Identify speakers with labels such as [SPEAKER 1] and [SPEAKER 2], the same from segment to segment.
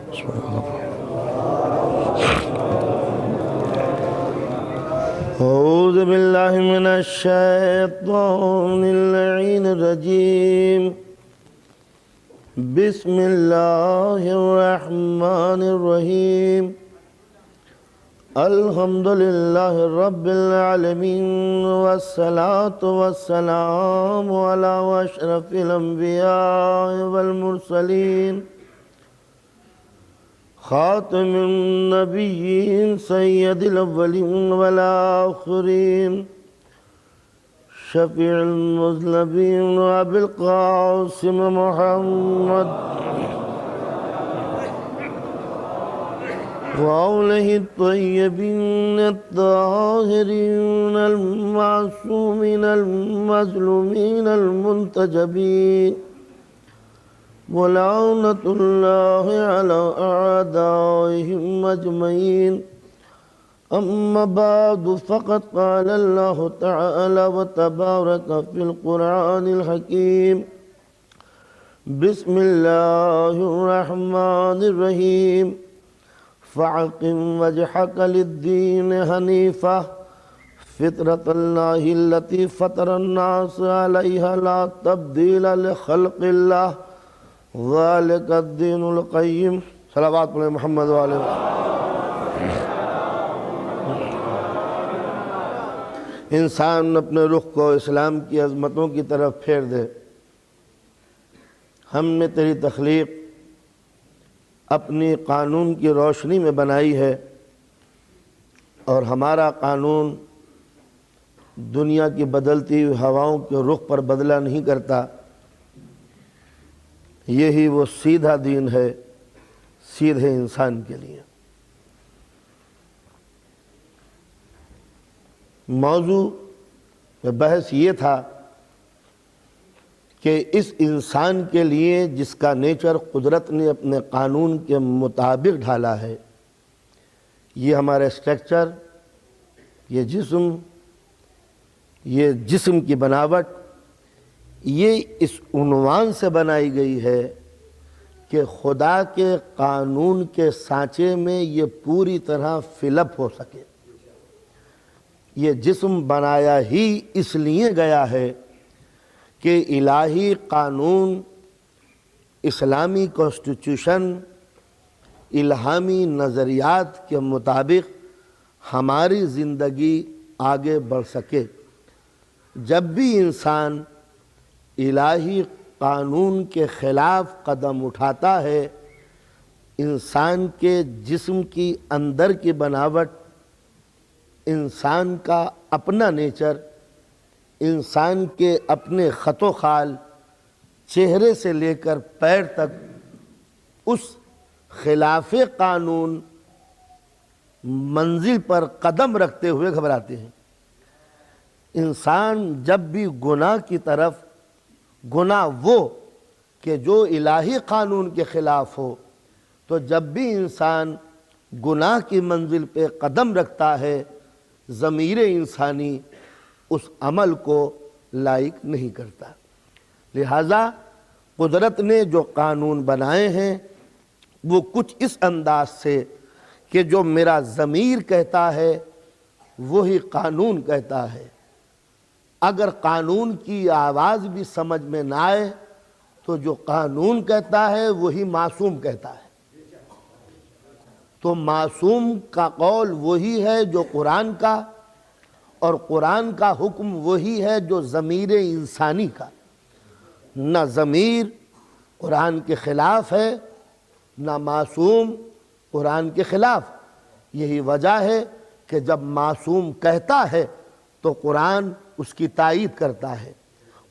[SPEAKER 1] اعوذ باللہ من الشیطان اللعین الرجیم بسم اللہ الرحمن الرحیم الحمدللہ رب العالمین والصلاة والسلام علی اشرف الانبیاء والمرسلین خاتم النبیین سید الاولین والآخرین شفیع المذنبین ابی القاسم محمد وآلہ الطیبین الطاہرین المعصومین المظلومین المنتجبین ولعنت اللہ علی اعدائهم اجمعین اما بعد فقد قال اللہ تعالی وتبارک فی القرآن الحکیم بسم اللہ الرحمن الرحیم فَعَقِمْ وَجْحَكَ لِلدِّينِ حَنِيفَةً فِطْرَةَ اللَّهِ الَّتِي فَطَرَ النَّاسَ عَلَيْهَا لَا تَبْدِيلَ لِخَلْقِ اللَّهِ ذَلِكَ الدِّينُ الْقَيِّمُ صلوات پڑھیں محمد والے انسان اپنے رخ کو اسلام کی عظمتوں کی طرف پھیر دے۔ ہم نے تیری تخلیق اپنی قانون کی روشنی میں بنائی ہے اور ہمارا قانون دنیا کی بدلتی ہوئی ہواؤں کے رخ پر بدلہ نہیں کرتا۔ یہی وہ سیدھا دین ہے سیدھے انسان کے لیے۔ موضوع بحث یہ تھا کہ اس انسان کے لیے جس کا نیچر قدرت نے اپنے قانون کے مطابق ڈھالا ہے، یہ ہمارا اسٹرکچر، یہ جسم کی بناوٹ، یہ اس عنوان سے بنائی گئی ہے کہ خدا کے قانون کے سانچے میں یہ پوری طرح فل اپ ہو سکے۔ یہ جسم بنایا ہی اس لیے گیا ہے کہ الہی قانون، اسلامی کانسٹیٹیوشن، الہامی نظریات کے مطابق ہماری زندگی آگے بڑھ سکے۔ جب بھی انسان الہی قانون کے خلاف قدم اٹھاتا ہے، انسان کے جسم کی اندر کی بناوٹ، انسان کا اپنا نیچر، انسان کے اپنے خط و خال، چہرے سے لے کر پیر تک اس خلاف قانون منزل پر قدم رکھتے ہوئے گھبراتے ہیں۔ انسان جب بھی گناہ کی طرف، گناہ وہ کہ جو الہی قانون کے خلاف ہو، تو جب بھی انسان گناہ کی منزل پہ قدم رکھتا ہے، ضمیر انسانی اس عمل کو لائق نہیں کرتا۔ لہذا قدرت نے جو قانون بنائے ہیں وہ کچھ اس انداز سے کہ جو میرا ضمیر کہتا ہے وہی قانون کہتا ہے۔ اگر قانون کی آواز بھی سمجھ میں نہ آئے تو جو قانون کہتا ہے وہی معصوم کہتا ہے۔ تو معصوم کا قول وہی ہے جو قرآن کا، اور قرآن کا حکم وہی ہے جو ضمیر انسانی کا۔ نہ ضمیر قرآن کے خلاف ہے، نہ معصوم قرآن کے خلاف۔ یہی وجہ ہے کہ جب معصوم کہتا ہے تو قرآن اس کی تائید کرتا ہے،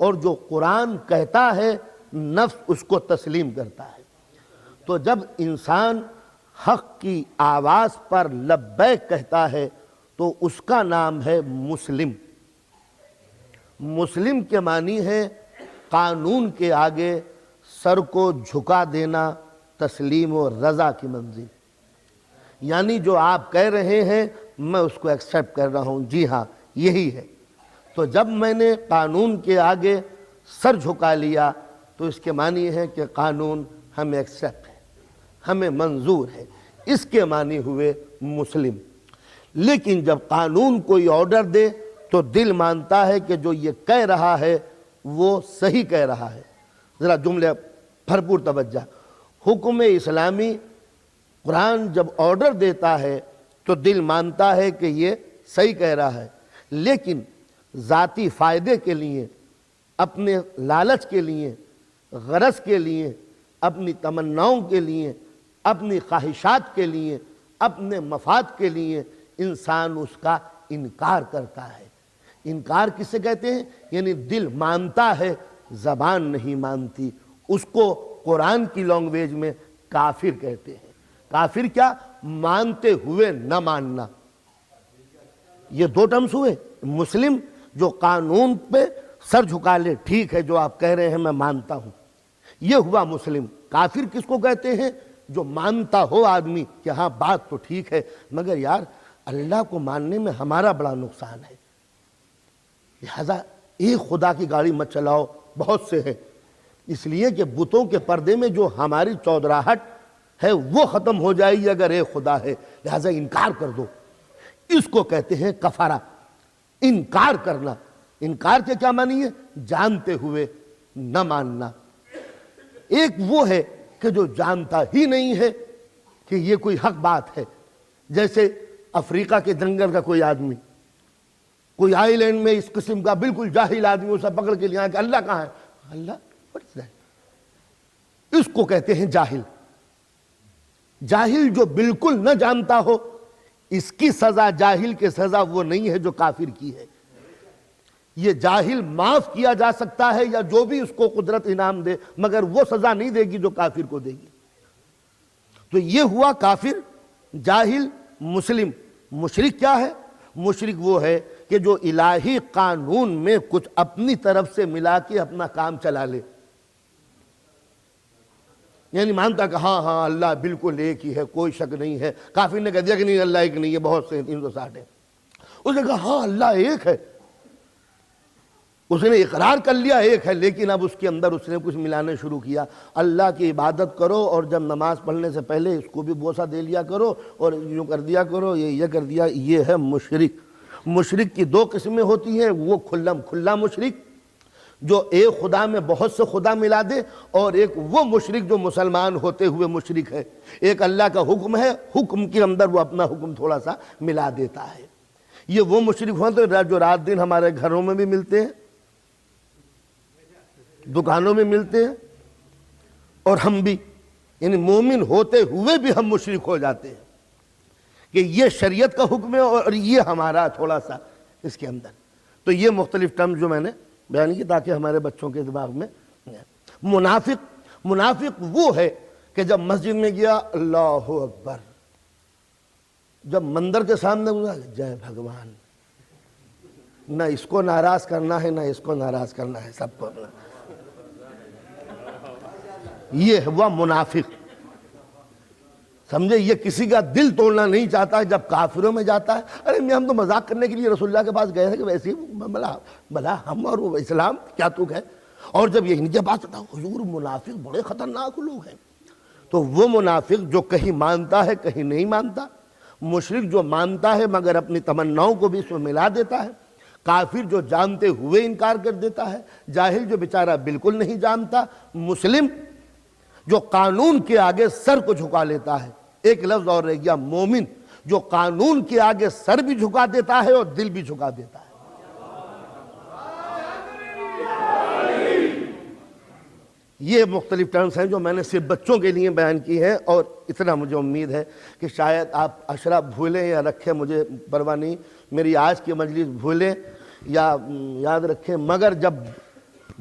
[SPEAKER 1] اور جو قرآن کہتا ہے نفس اس کو تسلیم کرتا ہے۔ تو جب انسان حق کی آواز پر لبیک کہتا ہے تو اس کا نام ہے مسلم۔ مسلم کے معنی ہے قانون کے آگے سر کو جھکا دینا، تسلیم و رضا کی منزل۔ یعنی جو آپ کہہ رہے ہیں میں اس کو ایکسیپٹ کر رہا ہوں، جی ہاں یہی ہے۔ تو جب میں نے قانون کے آگے سر جھکا لیا تو اس کے معنی ہے کہ قانون ہمیں ایکسیپٹ ہے، ہمیں منظور ہے، اس کے معنی ہوئے مسلم۔ لیکن جب قانون کوئی آرڈر دے تو دل مانتا ہے کہ جو یہ کہہ رہا ہے وہ صحیح کہہ رہا ہے۔ ذرا جملے بھرپور توجہ۔ حکم اسلامی قرآن جب آرڈر دیتا ہے تو دل مانتا ہے کہ یہ صحیح کہہ رہا ہے، لیکن ذاتی فائدے کے لیے، اپنے لالچ کے لیے، غرض کے لیے، اپنی تمناؤں کے لیے، اپنی خواہشات کے لیے، اپنے مفاد کے لیے انسان اس کا انکار کرتا ہے۔ انکار کسے کہتے ہیں؟ یعنی دل مانتا ہے، زبان نہیں مانتی۔ اس کو قرآن کی لینگویج میں کافر کہتے ہیں۔ کافر کیا؟ مانتے ہوئے نہ ماننا۔ یہ دو ٹرمز ہوئے۔ مسلم جو قانون پہ سر جھکا لے، ٹھیک ہے جو آپ کہہ رہے ہیں میں مانتا ہوں، یہ ہوا مسلم۔ کافر کس کو کہتے ہیں؟ جو مانتا ہو آدمی کہ ہاں بات تو ٹھیک ہے، مگر یار اللہ کو ماننے میں ہمارا بڑا نقصان ہے، لہذا ایک خدا کی گاڑی مت چلاؤ، بہت سے ہیں۔ اس لیے کہ بتوں کے پردے میں جو ہماری چودراہٹ ہے وہ ختم ہو جائے گی اگر ایک خدا ہے، لہذا انکار کر دو۔ اس کو کہتے ہیں کفارہ، انکار کرنا۔ انکار کے کیا معنی ہے؟ جانتے ہوئے نہ ماننا۔ ایک وہ ہے کہ جو جانتا ہی نہیں ہے کہ یہ کوئی حق بات ہے، جیسے افریقہ کے جنگل کا کوئی آدمی، کوئی آئی لینڈ میں اس قسم کا بالکل جاہل آدمی اسے پکڑ کے لیا کہ اللہ کہاں ہے؟ اللہ what is that؟ اس کو کہتے ہیں جاہل۔ جاہل جو بالکل نہ جانتا ہو، اس کی سزا جاہل کے سزا وہ نہیں ہے جو کافر کی ہے۔ یہ جاہل معاف کیا جا سکتا ہے یا جو بھی اس کو قدرت انعام دے، مگر وہ سزا نہیں دے گی جو کافر کو دے گی۔ تو یہ ہوا کافر، جاہل، مسلم۔ مشرک کیا ہے؟ مشرک وہ ہے کہ جو الہی قانون میں کچھ اپنی طرف سے ملا کے اپنا کام چلا لے، یعنی مانتا کہ ہاں اللہ بالکل ایک ہی ہے، کوئی شک نہیں ہے۔ کافر نے کہہ دیا کہ نہیں اللہ ایک نہیں ہے، بہت سے 360 ہیں۔ اس نے کہا ہاں اللہ ایک ہے، اس نے اقرار کر لیا ایک ہے، لیکن اب اس کے اندر اس نے کچھ ملانے شروع کیا۔ اللہ کی عبادت کرو اور جب نماز پڑھنے سے پہلے اس کو بھی بوسہ دے لیا کرو اور یوں کر دیا کرو، یہ کر دیا۔ یہ ہے مشرک۔ مشرک کی دو قسمیں ہوتی ہیں، وہ کھلا مشرک جو ایک خدا میں بہت سے خدا ملا دے، اور ایک وہ مشرک جو مسلمان ہوتے ہوئے مشرک ہے۔ ایک اللہ کا حکم ہے، حکم کے اندر وہ اپنا حکم تھوڑا سا ملا دیتا ہے۔ یہ وہ مشرک ہوتے ہیں جو رات دن ہمارے گھروں میں بھی ملتے ہیں، دکانوں میں ملتے ہیں، اور ہم بھی، یعنی مومن ہوتے ہوئے بھی ہم مشرک ہو جاتے ہیں کہ یہ شریعت کا حکم ہے اور یہ ہمارا تھوڑا سا اس کے اندر۔ تو یہ مختلف ٹرم جو میں نے بیان کی تاکہ ہمارے بچوں کے دماغ میں۔ منافق وہ ہے کہ جب مسجد میں گیا اللہ اکبر، جب مندر کے سامنے گزرا جے بھگوان، نہ اس کو ناراض کرنا ہے نہ اس کو ناراض کرنا ہے، سب کو اپنا۔ یہ ہوا منافق، سمجھے؟ یہ کسی کا دل توڑنا نہیں چاہتا ہے۔ جب کافروں میں جاتا ہے، ارے ہم تو مذاق کرنے کے لیے رسول اللہ کے پاس گئے ہیں کہ ویسے ہی بلا ہم اور وہ اسلام کیا تو ہے، اور جب یہ ان کے پاس ہوتا حضور منافق بڑے خطرناک لوگ ہیں۔ تو وہ منافق جو کہیں مانتا ہے کہیں نہیں مانتا، مشرک جو مانتا ہے مگر اپنی تمناؤں کو بھی اس میں ملا دیتا ہے، کافر جو جانتے ہوئے انکار کر دیتا ہے، جاہل جو بیچارہ بالکل نہیں جانتا، مسلم جو قانون کے آگے سر کو جھکا لیتا ہے۔ ایک لفظ اور رہ گیا، مومن جو قانون کے آگے سر بھی جھکا دیتا ہے اور دل بھی جھکا دیتا ہے۔ یہ مختلف ٹرمز ہیں جو میں نے صرف بچوں کے لیے بیان کی ہیں، اور اتنا مجھے امید ہے کہ شاید آپ اشرا بھولیں یا رکھیں، مجھے پرواہ نہیں، میری آج کی مجلس بھولیں یا یاد رکھیں، مگر جب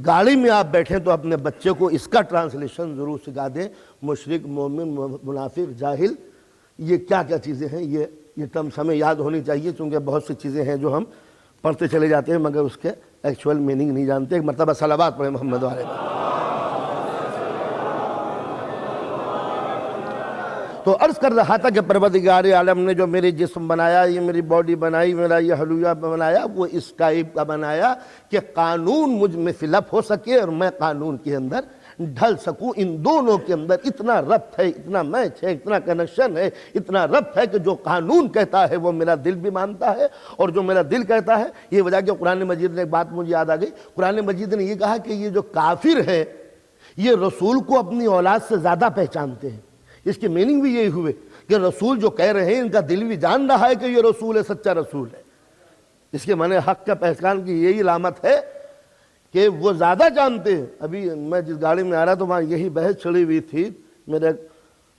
[SPEAKER 1] گاڑی میں آپ بیٹھیں تو اپنے بچے کو اس کا ٹرانسلیشن ضرور سکھا دیں۔ مشرک، مومن، منافق، جاہل، یہ کیا کیا چیزیں ہیں، یہ ٹرمز ہمیں یاد ہونی چاہیے، چونکہ بہت سی چیزیں ہیں جو ہم پڑھتے چلے جاتے ہیں مگر اس کے ایکچول میننگ نہیں جانتے۔ ایک مرتبہ صلوات پڑھیں محمد علیہ۔ تو عرض کر رہا تھا کہ پروردگار عالم نے جو میری جسم بنایا، یہ میری باڈی بنائی، میرا یہ حلیہ بنایا، وہ اس ٹائپ کا بنایا کہ قانون مجھ میں فل اپ ہو سکے اور میں قانون کے اندر ڈھل سکوں۔ ان دونوں کے اندر اتنا ربط ہے، اتنا میچ ہے، اتنا کنیکشن ہے، اتنا ربط ہے کہ جو قانون کہتا ہے وہ میرا دل بھی مانتا ہے، اور جو میرا دل کہتا ہے۔ یہ وجہ کہ قرآن مجید نے ایک بات مجھے یاد آ گئی، قرآن مجید نے یہ کہا کہ یہ جو کافر ہے یہ رسول کو اپنی اولاد سے زیادہ پہچانتے ہیں۔ اس کی میننگ بھی یہی ہوئے کہ رسول جو کہہ رہے ہیں ان کا دل بھی جان رہا ہے کہ یہ رسول ہے، سچا رسول ہے۔ اس کے معنی حق کا پہچان کی یہی علامت ہے کہ وہ زیادہ جانتے ہیں۔ ابھی میں جس گاڑی میں آ رہا تو وہاں یہی بحث چھڑی ہوئی تھی، میرے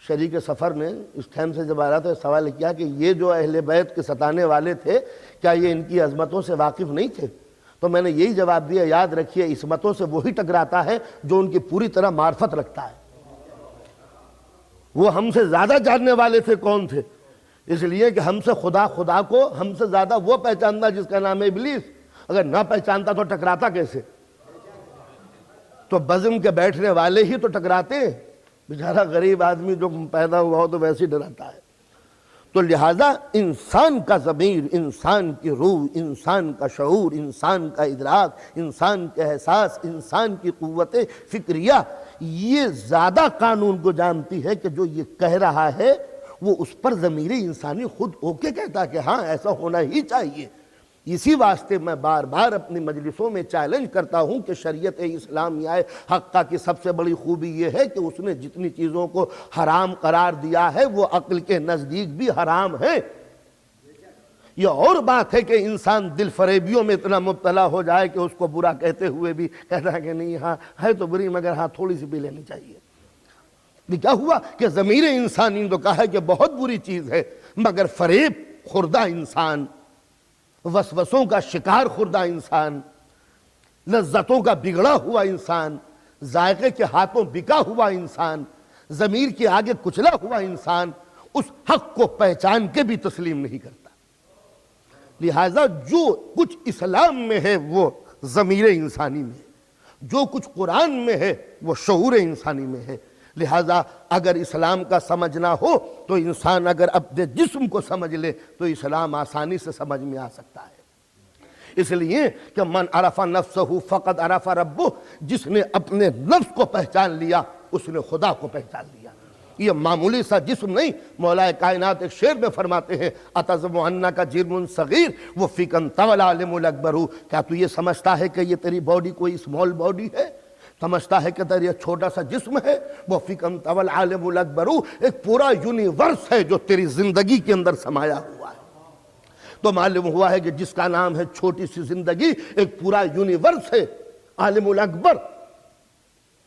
[SPEAKER 1] شریک سفر نے اس ٹائم سے جب آ رہا تو سوال کیا کہ یہ جو اہل بیت کے ستانے والے تھے کیا یہ ان کی عظمتوں سے واقف نہیں تھے؟ تو میں نے یہی جواب دیا، یاد رکھیے عصمتوں سے وہی ٹکراتا ہے جو ان کی پوری طرح معرفت رکھتا ہے۔ وہ ہم سے زیادہ جاننے والے تھے کون تھے؟ اس لیے کہ ہم سے خدا کو ہم سے زیادہ وہ پہچانتا جس کا نام ہے ابلیس، اگر نہ پہچانتا تو ٹکراتا کیسے؟ تو بزم کے بیٹھنے والے ہی تو ٹکراتے ہیں، بیچارہ غریب آدمی جو پیدا ہوا ہو تو ویسے ہی ڈراتا ہے۔ تو لہٰذا انسان کا ضمیر، انسان کی روح، انسان کا شعور، انسان کا ادراک، انسان کے احساس، انسان کی قوت فکریہ یہ زیادہ قانون کو جانتی ہے کہ جو یہ کہہ رہا ہے وہ اس پر ضمیر انسانی خود اوکے کہتا کہ ہاں ایسا ہونا ہی چاہیے۔ اسی واسطے میں بار بار اپنی مجلسوں میں چیلنج کرتا ہوں کہ شریعت اسلامیہ حقہ کی سب سے بڑی خوبی یہ ہے کہ اس نے جتنی چیزوں کو حرام قرار دیا ہے وہ عقل کے نزدیک بھی حرام ہے۔ یہ اور بات ہے کہ انسان دل فریبیوں میں اتنا مبتلا ہو جائے کہ اس کو برا کہتے ہوئے بھی کہتا ہے کہ نہیں ہاں ہے تو بری مگر ہاں تھوڑی سی پی لینی چاہیے۔ یہ کیا ہوا کہ ضمیر انسانی تو کہا ہے کہ بہت بری چیز ہے، مگر فریب خوردہ انسان، وسوسوں کا شکار خوردہ انسان، لذتوں کا بگڑا ہوا انسان، ذائقے کے ہاتھوں بکا ہوا انسان، ضمیر کے آگے کچلا ہوا انسان اس حق کو پہچان کے بھی تسلیم نہیں کرتا۔ لہٰذا جو کچھ اسلام میں ہے وہ ضمیر انسانی میں ہے، جو کچھ قرآن میں ہے وہ شعور انسانی میں ہے۔ لہٰذا اگر اسلام کا سمجھنا ہو تو انسان اگر اپنے جسم کو سمجھ لے تو اسلام آسانی سے سمجھ میں آ سکتا ہے۔ اس لیے کہ من عرف نفسہ فقد عرف ربہ، جس نے اپنے نفس کو پہچان لیا اس نے خدا کو پہچان لیا۔ یہ معمولی سا جسم نہیں، مولا کائنات ایک شعر میں فرماتے ہیں اتزم انک جرم صغیر وفیک انت والعالم الاکبر، کیا تو یہ سمجھتا ہے کہ یہ تیری باڈی کوئی اسمال باڈی ہے؟ سمجھتا ہے کہ تیرا چھوٹا سا جسم ہے؟ وفیک انت والعالم الاکبر، ایک پورا یونیورس ہے جو تیری زندگی کے اندر سمایا ہوا ہے۔ تو معلوم ہوا ہے کہ جس کا نام ہے چھوٹی سی زندگی ایک پورا یونیورس ہے، عالم الاکبر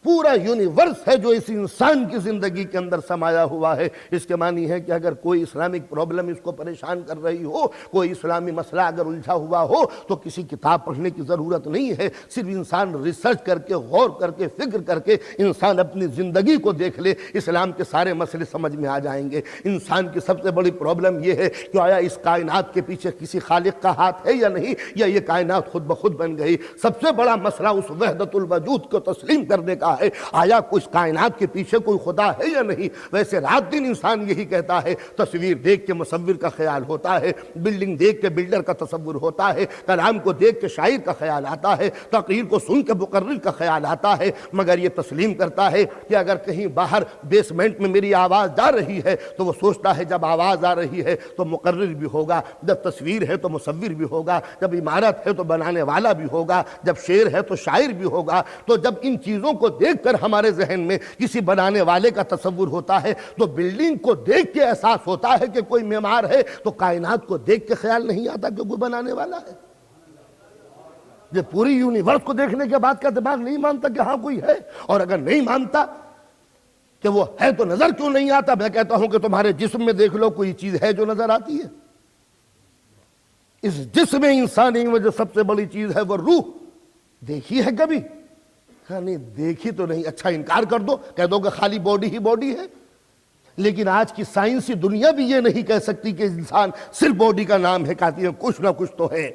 [SPEAKER 1] پورا یونیورس ہے جو اس انسان کی زندگی کے اندر سمایا ہوا ہے۔ اس کے معنی ہے کہ اگر کوئی اسلامک پرابلم اس کو پریشان کر رہی ہو، کوئی اسلامی مسئلہ اگر الجھا ہوا ہو تو کسی کتاب پڑھنے کی ضرورت نہیں ہے، صرف انسان ریسرچ کر کے غور کر کے فکر کر کے انسان اپنی زندگی کو دیکھ لے، اسلام کے سارے مسئلے سمجھ میں آ جائیں گے۔ انسان کی سب سے بڑی پرابلم یہ ہے کہ آیا اس کائنات کے پیچھے کسی خالق کا ہاتھ ہے یا نہیں، یا یہ کائنات خود بخود بن گئی؟ سب سے بڑا مسئلہ اس وحدت الوجود کو تسلیم کرنے کا ہے، آیا کچھ کائنات کے پیچھے کوئی خدا ہے یا نہیں؟ ویسے رات دن انسان یہی کہتا ہے، تصویر دیکھ کے مصور کا خیال ہوتا ہے، بلڈنگ دیکھ کے بلڈر کا تصور ہوتا ہے، کلام کو دیکھ کے شاعر کا خیال آتا ہے، تقریر کو سن کے مقرر کا خیال آتا ہے، مگر یہ تسلیم کرتا ہے کہ اگر کہیں باہر بیسمنٹ میں میری آواز جا رہی ہے تو وہ سوچتا ہے جب آواز آ رہی ہے تو مقرر بھی ہوگا، جب تصویر ہے تو مصور بھی ہوگا، جب عمارت ہے تو بنانے والا بھی ہوگا، جب شعر ہے تو شاعر بھی ہوگا۔ تو جب ان چیزوں کو دیکھ کر ہمارے ذہن میں کسی بنانے والے کا تصور ہوتا ہے تو بلڈنگ کو دیکھ کے احساس ہوتا ہے کہ کوئی معمار ہے، تو کائنات کو دیکھ کے خیال نہیں آتا کہ کوئی بنانے والا ہے۔ یہ پوری یونیورس کو دیکھنے کے بعد کا دماغ نہیں مانتا کہ ہاں کوئی ہے، اور اگر نہیں مانتا کہ وہ ہے تو نظر کیوں نہیں آتا؟ میں کہتا ہوں کہ تمہارے جسم میں دیکھ لو، کوئی چیز ہے جو نظر آتی ہے؟ اس جسم انسانی میں جو سب سے بڑی چیز ہے وہ روح، دیکھی ہے کبھی؟ نہیں دیکھی تو نہیں، اچھا انکار کر دو، کہہ دو کہ خالی باڈی ہی باڈی ہے۔ لیکن آج کی سائنسی دنیا بھی یہ نہیں کہہ سکتی کہ انسان صرف باڈی کا نام ہے، کہتی ہے کچھ نہ کچھ تو ہے۔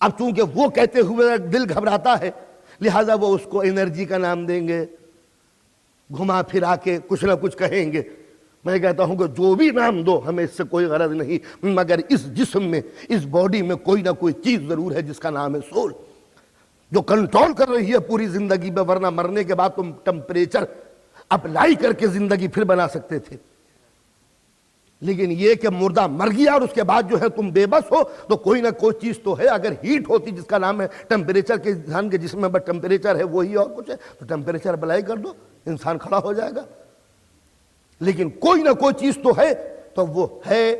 [SPEAKER 1] اب چونکہ وہ کہتے ہوئے دل گھبراتا ہے لہٰذا وہ اس کو انرجی کا نام دیں گے، گھما پھرا کے کچھ نہ کچھ کہیں گے۔ میں کہتا ہوں کہ جو بھی نام دو ہمیں اس سے کوئی غرض نہیں، مگر اس جسم میں، اس باڈی میں کوئی نہ کوئی چیز ضرور ہے جس کا نام ہے سول۔ جو کنٹرول کر رہی ہے پوری زندگی میں، ورنہ مرنے کے بعد تم ٹمپریچر اپلائی کر کے زندگی پھر بنا سکتے تھے۔ لیکن یہ کہ مردہ مر گیا اور اس کے بعد جو ہے تم بے بس ہو، تو کوئی نہ کوئی چیز تو ہے۔ اگر ہیٹ ہوتی جس کا نام ہے ٹمپریچر، کے انسان کے جسم میں بس ٹمپریچر ہے وہی اور کچھ ہے، تو ٹمپریچر اپلائی کر دو، انسان کھڑا ہو جائے گا۔ لیکن کوئی نہ کوئی چیز تو ہے، تو وہ ہے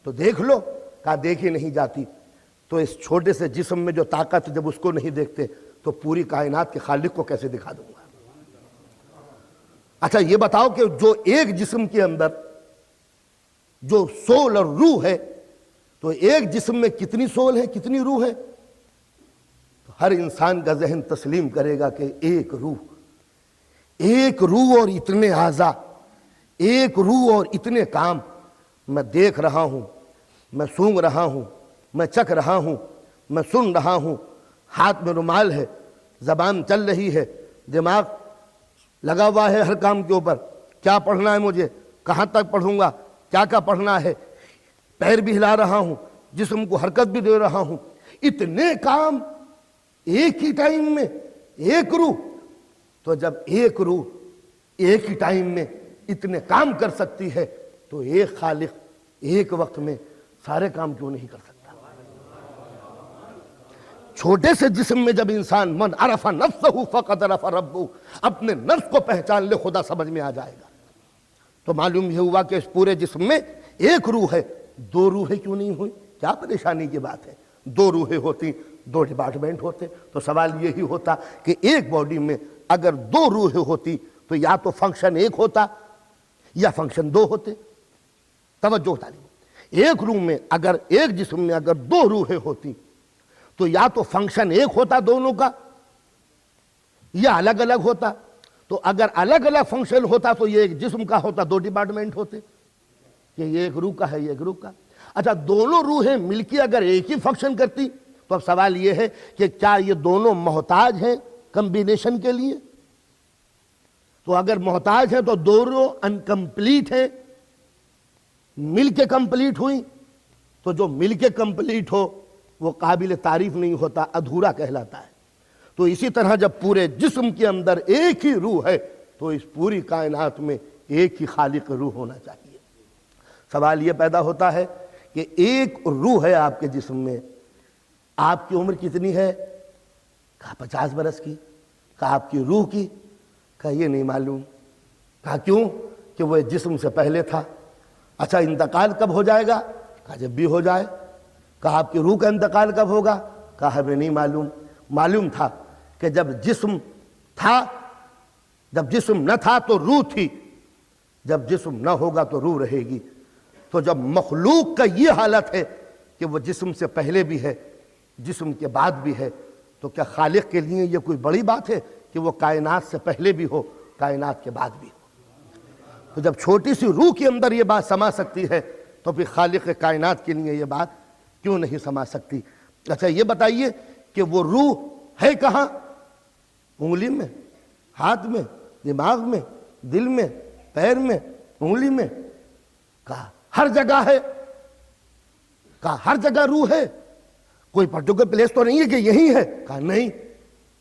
[SPEAKER 1] تو دیکھ لو۔ کہا دیکھی نہیں جاتی، تو اس چھوٹے سے جسم میں جو طاقت، جب اس کو نہیں دیکھتے تو پوری کائنات کے خالق کو کیسے دکھا دوں گا؟ اچھا یہ بتاؤ کہ جو ایک جسم کے اندر جو سول اور روح ہے، تو ایک جسم میں کتنی سول ہے، کتنی روح ہے؟ تو ہر انسان کا ذہن تسلیم کرے گا کہ ایک روح اور اتنے اعضاء، ایک روح اور اتنے کام۔ میں دیکھ رہا ہوں، میں سونگھ رہا ہوں، میں چکھ رہا ہوں، میں سن رہا ہوں، ہاتھ میں رومال ہے، زبان چل رہی ہے، دماغ لگا ہوا ہے ہر کام کے اوپر، کیا پڑھنا ہے مجھے، کہاں تک پڑھوں گا، کیا پڑھنا ہے، پیر بھی ہلا رہا ہوں، جسم کو حرکت بھی دے رہا ہوں، اتنے کام ایک ہی ٹائم میں، ایک روح۔ تو جب ایک روح ایک ہی ٹائم میں اتنے کام کر سکتی ہے، تو ایک خالق ایک وقت میں سارے کام کیوں نہیں کر سکتا؟ چھوٹے سے جسم میں جب انسان من عرف نفسہ فقد عرف ربہ، اپنے نفس کو پہچان لے، خدا سمجھ میں آ جائے گا۔ تو معلوم یہ ہوا کہ اس پورے جسم میں ایک روح ہے، دو روحیں کیوں نہیں ہوئی؟ کیا پریشانی کی بات ہے؟ دو روحیں ہوتی، دو ڈپارٹمنٹ ہوتے۔ تو سوال یہی ہوتا کہ ایک باڈی میں اگر دو روحیں ہوتی تو یا تو فنکشن ایک ہوتا یا فنکشن دو ہوتے۔ توجہ تعلیم، ایک روح میں اگر، ایک جسم میں اگر دو روحیں ہوتی تو یا تو فنکشن ایک ہوتا دونوں کا، یا الگ الگ ہوتا۔ تو اگر الگ الگ فنکشن ہوتا تو یہ ایک جسم کا ہوتا، دو ڈپارٹمنٹ ہوتے، کہ یہ ایک روح کا ہے، یہ ایک روح کا۔ اچھا دونوں روحیں مل کے اگر ایک ہی فنکشن کرتی تو اب سوال یہ ہے کہ کیا یہ دونوں محتاج ہیں کمبینیشن کے لیے؟ تو اگر محتاج ہیں تو دونوں انکمپلیٹ ہیں، مل کے کمپلیٹ ہوئی، تو جو مل کے کمپلیٹ ہو وہ قابل تعریف نہیں ہوتا، ادھورا کہلاتا ہے۔ تو اسی طرح جب پورے جسم کے اندر ایک ہی روح ہے تو اس پوری کائنات میں ایک ہی خالق روح ہونا چاہیے۔ سوال یہ پیدا ہوتا ہے کہ ایک روح ہے آپ کے جسم میں، آپ کی عمر کتنی ہے؟ کہا 50 برس کی۔ کہا آپ کی روح کی؟ کہا یہ نہیں معلوم۔ کہا کیوں؟ کہ وہ جسم سے پہلے تھا۔ اچھا انتقال کب ہو جائے گا؟ کہا جب بھی ہو جائے۔ کہا آپ کی روح کا انتقال کب ہوگا؟ کہا ہمیں نہیں معلوم۔ معلوم تھا کہ جب جسم تھا، جب جسم نہ تھا تو روح تھی، جب جسم نہ ہوگا تو روح رہے گی۔ تو جب مخلوق کا یہ حالت ہے کہ وہ جسم سے پہلے بھی ہے، جسم کے بعد بھی ہے، تو کیا خالق کے لیے یہ کوئی بڑی بات ہے کہ وہ کائنات سے پہلے بھی ہو، کائنات کے بعد بھی ہو؟ تو جب چھوٹی سی روح کے اندر یہ بات سما سکتی ہے تو پھر خالق کائنات کے لیے یہ بات کیوں نہیں سما سکتی؟ اچھا یہ بتائیے کہ وہ روح ہے کہاں؟ انگلی میں، ہاتھ میں، دماغ میں، دل میں، پیر میں، انگلی میں؟ کہا ہر جگہ ہے۔ کہا ہر جگہ روح ہے، کوئی پرٹیکولر پلیس تو نہیں ہے کہ یہی ہے؟ کہا نہیں۔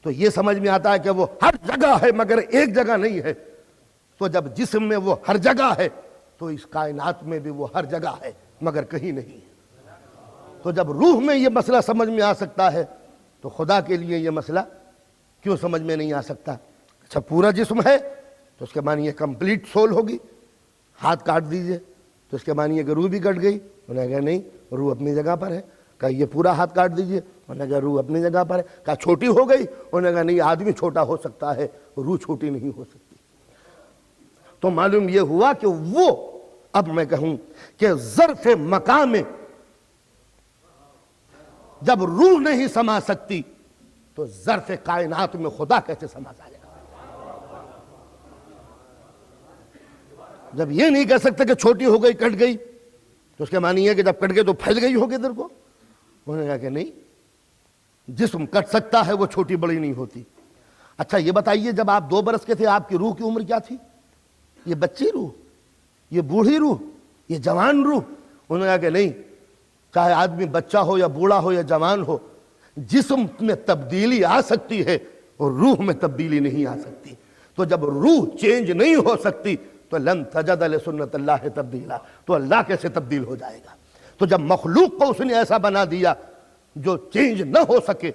[SPEAKER 1] تو یہ سمجھ میں آتا ہے کہ وہ ہر جگہ ہے مگر ایک جگہ نہیں ہے۔ تو جب جسم میں وہ ہر جگہ ہے تو اس کائنات میں بھی وہ ہر جگہ ہے مگر کہیں نہیں ہے۔ تو جب روح میں یہ مسئلہ سمجھ میں آ سکتا ہے تو خدا کے لیے یہ مسئلہ کیوں سمجھ میں نہیں آ سکتا؟ اچھا پورا جسم ہے تو اس کے معنی یہ کمپلیٹ سول ہوگی۔ ہاتھ کاٹ دیجئے تو اس کے معنی کہ روح بھی کٹ گئی؟ انہوں نے کہا نہیں، روح اپنی جگہ پر ہے۔ کہا یہ پورا ہاتھ کاٹ دیجئے؟ انہوں نے کہا روح اپنی جگہ پر ہے۔ کہا چھوٹی ہو گئی؟ انہوں نے کہا نہیں، آدمی چھوٹا ہو سکتا ہے، روح چھوٹی نہیں ہو سکتی۔ تو معلوم یہ ہوا کہ وہ، اب میں کہوں کہ ظرف مکان میں جب روح نہیں سما سکتی تو ظرف کائنات میں خدا کیسے سما جائے گا؟ جب یہ نہیں کہہ سکتے کہ چھوٹی ہو گئی، کٹ گئی، تو اس کے معنی ہے کہ جب کٹ گئی تو پھیل گئی ہوگی ادھر کو۔ انہوں نے کہا کہ نہیں، جسم کٹ سکتا ہے، وہ چھوٹی بڑی نہیں ہوتی۔ اچھا یہ بتائیے جب آپ 2 برس کے تھے آپ کی روح کی عمر کیا تھی؟ یہ بچی روح، یہ بوڑھی روح، یہ جوان روح؟ انہوں نے کہا کہ نہیں، چاہے آدمی بچہ ہو یا بوڑھا ہو یا جوان ہو، جسم میں تبدیلی آ سکتی ہے اور روح میں تبدیلی نہیں آ سکتی. تو جب روح چینج نہیں ہو سکتی تو لن تجد لسنت اللہ تبدیلا، تو اللہ کیسے تبدیل ہو جائے گا؟ تو جب مخلوق کو اس نے ایسا بنا دیا جو چینج نہ ہو سکے،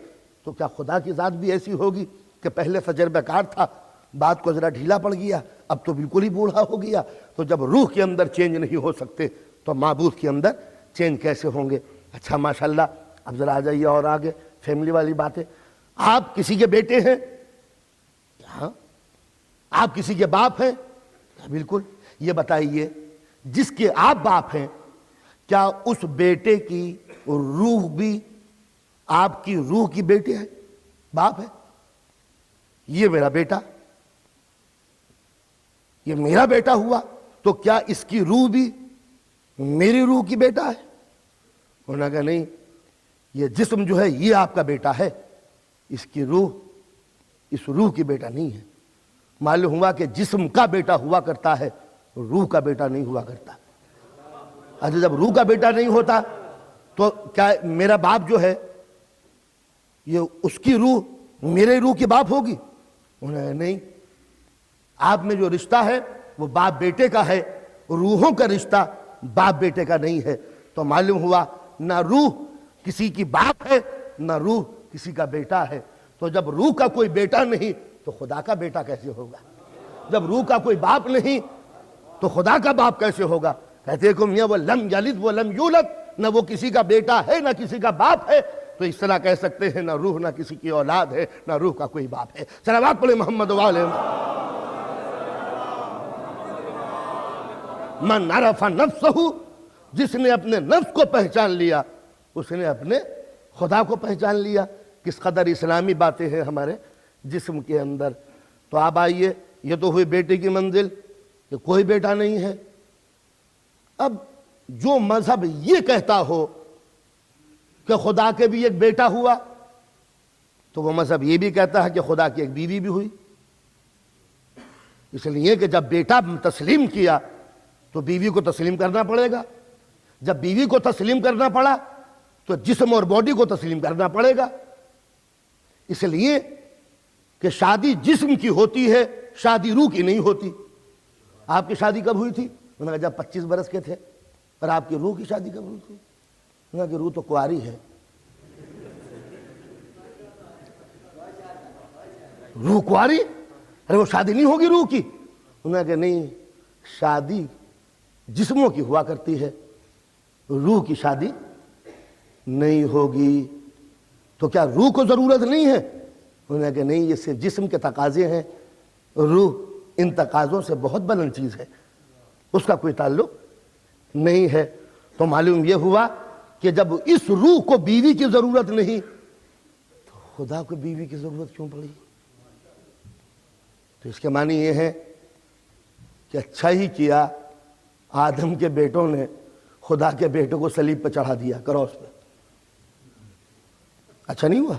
[SPEAKER 1] تو کیا خدا کی ذات بھی ایسی ہوگی کہ پہلے تجربہ کار تھا، بات کو ذرا ڈھیلا پڑ گیا، اب تو بالکل ہی بوڑھا ہو گیا؟ تو جب روح کے اندر چینج نہیں ہو سکتے تو معبود کے اندر چینج کیسے ہوں گے؟ اچھا ماشاءاللہ، اب ذرا آ جائیے اور آگے فیملی والی باتیں. آپ کسی کے بیٹے ہیں؟ ہاں. آپ کسی کے باپ ہیں؟ بالکل. یہ بتائیے جس کے آپ باپ ہیں کیا اس بیٹے کی روح بھی آپ کی روح کی بیٹے ہے؟ باپ ہے. یہ میرا بیٹا، یہ میرا بیٹا ہوا، تو کیا اس کی روح بھی میری روح کی بیٹا ہے؟ انہوں نے کہا نہیں، یہ جسم جو ہے یہ آپ کا بیٹا ہے، اس کی روح اس روح کی بیٹا نہیں ہے. معلوم ہوا کہ جسم کا بیٹا ہوا کرتا ہے، روح کا بیٹا نہیں ہوا کرتا. اچھا جب روح کا بیٹا نہیں ہوتا تو کیا میرا باپ جو ہے یہ اس کی روح میرے روح کی باپ ہوگی؟ انہوں نے نہیں، آپ میں جو رشتہ ہے وہ باپ بیٹے کا ہے، روحوں کا رشتہ باپ بیٹے کا نہیں ہے. تو معلوم ہوا نہ روح کسی کی باپ ہے نہ روح کسی کا بیٹا ہے. تو جب روح کا کوئی بیٹا نہیں تو خدا کا بیٹا کیسے ہوگا؟ جب روح کا کوئی باپ نہیں تو خدا کا باپ کیسے ہوگا؟ کہتے کہ میاں وہ لم یلد وہ لم یولد، نہ وہ کسی کا بیٹا ہے نہ کسی کا باپ ہے، تو اس طرح کہہ سکتے ہیں نہ روح نہ کسی کی اولاد ہے نہ روح کا کوئی باپ ہے. صلوات پڑھیں محمد والے. من عرف نفسہ، جس نے اپنے نفس کو پہچان لیا اس نے اپنے خدا کو پہچان لیا. کس قدر اسلامی باتیں ہیں ہمارے جسم کے اندر. تو آپ آئیے، یہ تو ہوئی بیٹے کی منزل کہ کوئی بیٹا نہیں ہے. اب جو مذہب یہ کہتا ہو کہ خدا کے بھی ایک بیٹا ہوا تو وہ مذہب یہ بھی کہتا ہے کہ خدا کی ایک بیوی بھی ہوئی. اس لیے کہ جب بیٹا تسلیم کیا تو بیوی کو تسلیم کرنا پڑے گا. جب بیوی کو تسلیم کرنا پڑا تو جسم اور باڈی کو تسلیم کرنا پڑے گا. اس لیے کہ شادی جسم کی ہوتی ہے، شادی روح کی نہیں ہوتی. آپ کی شادی کب ہوئی تھی؟ انہوں نے کہا جب 25 برس کے تھے. پر آپ کی روح کی شادی کب ہوئی تھی؟ انہوں نے کہا کہ روح تو کنواری ہے. روح کنواری؟ ارے وہ شادی نہیں ہوگی روح کی. انہوں نے کہا نہیں، شادی جسموں کی ہوا کرتی ہے، روح کی شادی نہیں ہوگی. تو کیا روح کو ضرورت نہیں ہے؟ انہوں نے کہا نہیں، یہ صرف جسم کے تقاضے ہیں، روح ان تقاضوں سے بہت بلند چیز ہے، اس کا کوئی تعلق نہیں ہے. تو معلوم یہ ہوا کہ جب اس روح کو بیوی کی ضرورت نہیں تو خدا کو بیوی کی ضرورت کیوں پڑی؟ تو اس کے معنی یہ ہے کہ اچھا ہی کیا آدم کے بیٹوں نے خدا کے بیٹوں کو صلیب پہ چڑھا دیا، کراس پہ. اچھا نہیں ہوا؟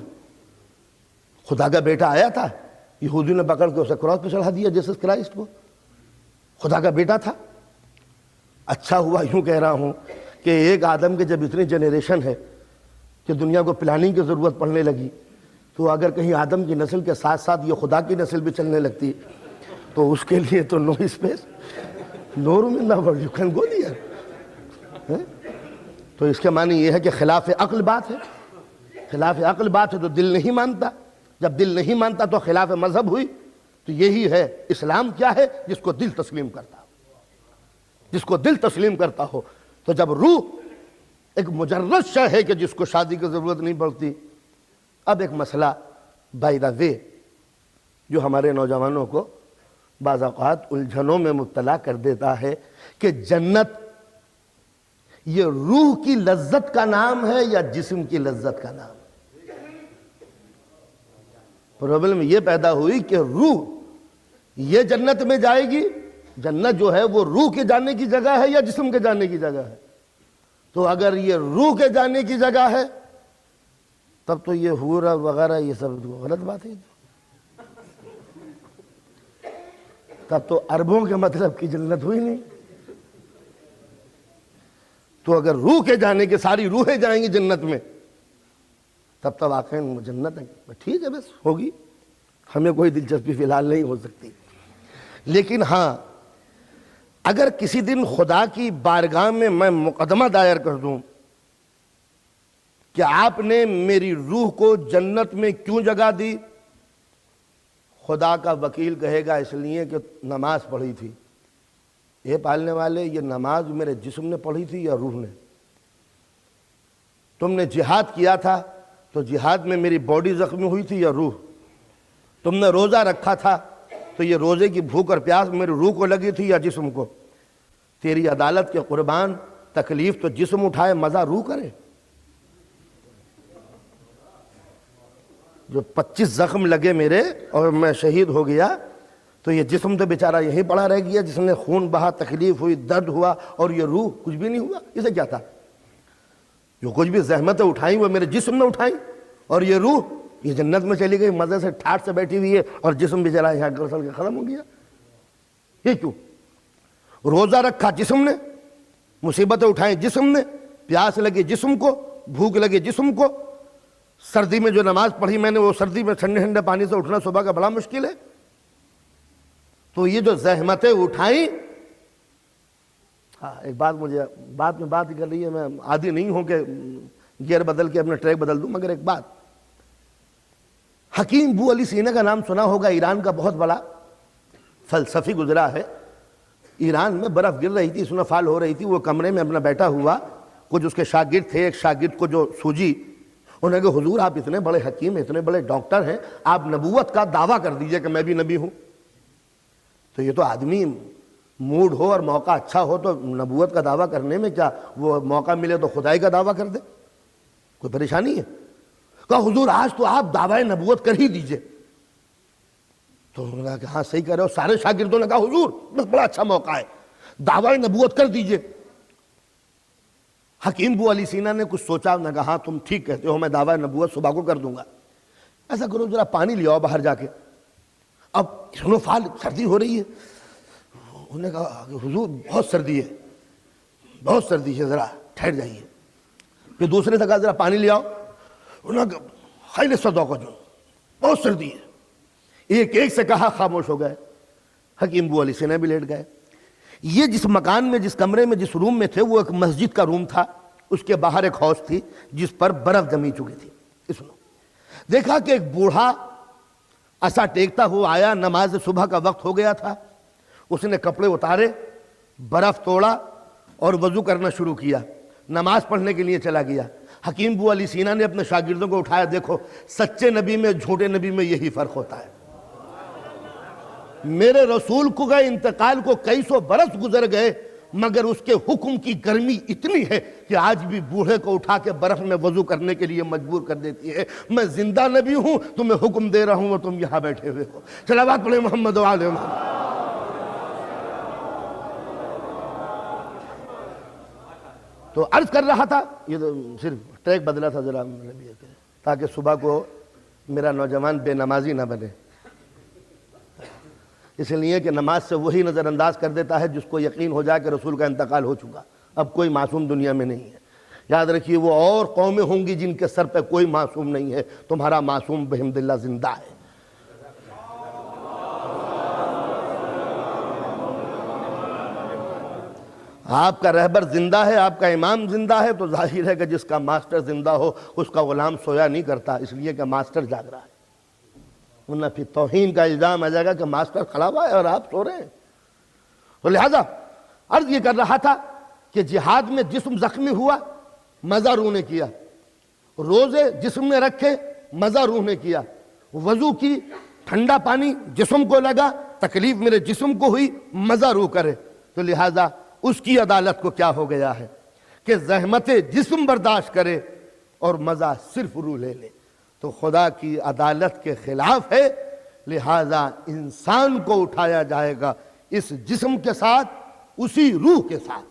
[SPEAKER 1] خدا کا بیٹا آیا تھا، یہودیوں نے پکڑ کے اسے کراس پہ چڑھا دیا، جیسس کرائسٹ کو. خدا کا بیٹا تھا. اچھا ہوا، یوں کہہ رہا ہوں کہ ایک آدم کے جب اتنی جنریشن ہے کہ دنیا کو پلاننگ کی ضرورت پڑنے لگی، تو اگر کہیں آدم کی نسل کے ساتھ ساتھ یہ خدا کی نسل بھی چلنے لگتی تو اس کے لیے تو no space, no room in the world, you can go there. تو اس کے معنی یہ ہے کہ خلاف عقل بات ہے. خلاف عقل بات ہے تو دل نہیں مانتا. جب دل نہیں مانتا تو خلاف مذہب ہوئی. تو یہی ہے اسلام. کیا ہے؟ جس کو دل تسلیم کرتا ہو، جس کو دل تسلیم کرتا ہو. تو جب روح ایک مجرد شے ہے کہ جس کو شادی کی ضرورت نہیں پڑتی. اب ایک مسئلہ بائی دا وے جو ہمارے نوجوانوں کو بعض اوقات الجھنوں میں مبتلا کر دیتا ہے کہ جنت یہ روح کی لذت کا نام ہے یا جسم کی لذت کا نام؟ پرابلم یہ پیدا ہوئی کہ روح یہ جنت میں جائے گی. جنت جو ہے وہ روح کے جانے کی جگہ ہے یا جسم کے جانے کی جگہ ہے؟ تو اگر یہ روح کے جانے کی جگہ ہے تب تو یہ حور وغیرہ یہ سب غلط بات ہے. تب تو عربوں کے مطلب کی جنت ہوئی نہیں. تو اگر روح کے جانے کے ساری روحیں جائیں گی جنت میں تب تو واقعی جنت ہے. ٹھیک ہے بس ہوگی, ہمیں کوئی دلچسپی فی الحال نہیں ہو سکتی. لیکن ہاں اگر کسی دن خدا کی بارگاہ میں مقدمہ دائر کر دوں کہ آپ نے میری روح کو جنت میں کیوں جگہ دی, خدا کا وکیل کہے گا اس لیے کہ نماز پڑھی تھی. یہ پالنے والے, یہ نماز میرے جسم نے پڑھی تھی یا روح نے؟ تم نے جہاد کیا تھا تو جہاد میں میری باڈی زخمی ہوئی تھی یا روح؟ تم نے روزہ رکھا تھا تو یہ روزے کی بھوک اور پیاس میری روح کو لگی تھی یا جسم کو؟ تیری عدالت کے قربان, تکلیف تو جسم اٹھائے, مزہ روح کرے. جو 25 زخم لگے میرے اور میں شہید ہو گیا تو یہ جسم تو بیچارہ یہیں پڑا رہ گیا, جس نے خون بہا, تکلیف ہوئی, درد ہوا, اور یہ روح کچھ بھی نہیں ہوا. اسے کیا تھا؟ جو کچھ بھی زحمتیں اٹھائیں وہ میرے جسم نے اٹھائیں, اور یہ روح یہ جنت میں چلی گئی, مزے سے ٹھاٹ سے بیٹھی ہوئی ہے, اور جسم بیچارہ یہاں گرسل کے ختم ہو گیا. یہ کیوں؟ روزہ رکھا جسم نے, مصیبتیں اٹھائیں جسم نے, پیاس لگی جسم کو, بھوک لگی جسم کو. سردی میں جو نماز پڑھی میں نے, وہ سردی میں ٹھنڈے ٹھنڈے پانی سے اٹھنا صبح کا بڑا مشکل ہے. تو یہ جو زحمتیں اٹھائیں, ہاں ایک بات مجھے بات میں بات ہی کر رہی ہے, میں عادی نہیں ہوں کہ گیئر بدل کے اپنا ٹریک بدل دوں, مگر ایک بات, حکیم بو علی سینا کا نام سنا ہوگا, ایران کا بہت بڑا فلسفی گزرا ہے. ایران میں برف گر رہی تھی, سنا فال ہو رہی تھی, وہ کمرے میں اپنا بیٹھا ہوا, کچھ اس کے شاگرد تھے. ایک شاگرد کو جو سوجی, انہوں نے کہا حضور آپ اتنے بڑے حکیم, اتنے بڑے ڈاکٹر ہیں, آپ نبوت کا دعویٰ کر دیجئے کہ میں بھی نبی ہوں. تو یہ تو آدمی موڈ ہو اور موقع اچھا ہو تو نبوت کا دعویٰ کرنے میں کیا, وہ موقع ملے تو خدائی کا دعویٰ کر دے, کوئی پریشانی ہے؟ کہا حضور آج تو آپ دعویٰ نبوت کر ہی دیجئے. تو انہوں نے کہا کہ ہاں صحیح کہہ رہے ہو. سارے شاگردوں نے کہا حضور بس بڑا اچھا موقع ہے, دعویٰ نبوت کر دیجئے. حکیم بو علی سینا نے کچھ سوچا, انہوں نے کہا ہاں تم ٹھیک کہتے ہو, میں دعویٰ نبوت صبح کو کر دوں گا. ایسا کرو ذرا پانی لے آؤ باہر جا کے. اب سنو فال, سردی ہو رہی ہے. انہوں نے کہا حضور بہت سردی ہے, بہت سردی ہے, ذرا ٹھہر جائیے. پھر دوسرے سے کہا ذرا پانی لے آؤ. انہوں نے کہا خیل صدو کو جو بہت سردی ہے. ایک ایک سے کہا, خاموش ہو گئے. حکیم بو علی سینا بھی لیٹ گئے. یہ جس مکان میں, جس کمرے میں, جس روم میں تھے, وہ ایک مسجد کا روم تھا. اس کے باہر ایک حوض تھی جس پر برف جمی چکی تھی. سنو, دیکھا کہ ایک بوڑھا عصا ٹیکتا ہوا آیا, نماز صبح کا وقت ہو گیا تھا. اس نے کپڑے اتارے, برف توڑا اور وضو کرنا شروع کیا, نماز پڑھنے کے لیے چلا گیا. حکیم بو علی سینا نے اپنے شاگردوں کو اٹھایا, دیکھو سچے نبی میں جھوٹے نبی میں یہی فرق ہوتا ہے. میرے رسول کو کا انتقال کو کئی سو برس گزر گئے, مگر اس کے حکم کی گرمی اتنی ہے کہ آج بھی بوڑھے کو اٹھا کے برف میں وضو کرنے کے لیے مجبور کر دیتی ہے. میں زندہ نبی ہوں, تمہیں حکم دے رہا ہوں اور تم یہاں بیٹھے ہوئے ہو. صلوات پڑھیں محمد و آل محمد. تو عرض کر رہا تھا, یہ تو صرف ٹریک بدلا تھا ذرا, تاکہ صبح کو میرا نوجوان بے نمازی نہ بنے. اس لیے کہ نماز سے وہی نظر انداز کر دیتا ہے جس کو یقین ہو جائے کہ رسول کا انتقال ہو چکا. اب کوئی معصوم دنیا میں نہیں ہے. یاد رکھیے, وہ اور قومیں ہوں گی جن کے سر پہ کوئی معصوم نہیں ہے, تمہارا معصوم بحمد اللہ زندہ ہے. آپ کا رہبر زندہ ہے, آپ کا امام زندہ ہے, تو ظاہر ہے کہ جس کا ماسٹر زندہ ہو اس کا غلام سویا نہیں کرتا, اس لیے کہ ماسٹر جاگ رہا ہے. ورنہ پھر توہین کا الزام آ جائے گا کہ ماسٹر کھڑا ہوا ہے اور آپ سو رہے ہیں. تو لہذا عرض یہ کر رہا تھا کہ جہاد میں جسم زخمی ہوا, مزہ روح نے کیا. روزے جسم میں رکھے, مزہ روح نے کیا. وضو کی, ٹھنڈا پانی جسم کو لگا, تکلیف میرے جسم کو ہوئی, مزہ روح کرے. تو لہذا اس کی عدالت کو کیا ہو گیا ہے کہ زحمت جسم برداشت کرے اور مزہ صرف روح لے لے. تو خدا کی عدالت کے خلاف ہے, لہذا انسان کو اٹھایا جائے گا اس جسم کے ساتھ, اسی روح کے ساتھ.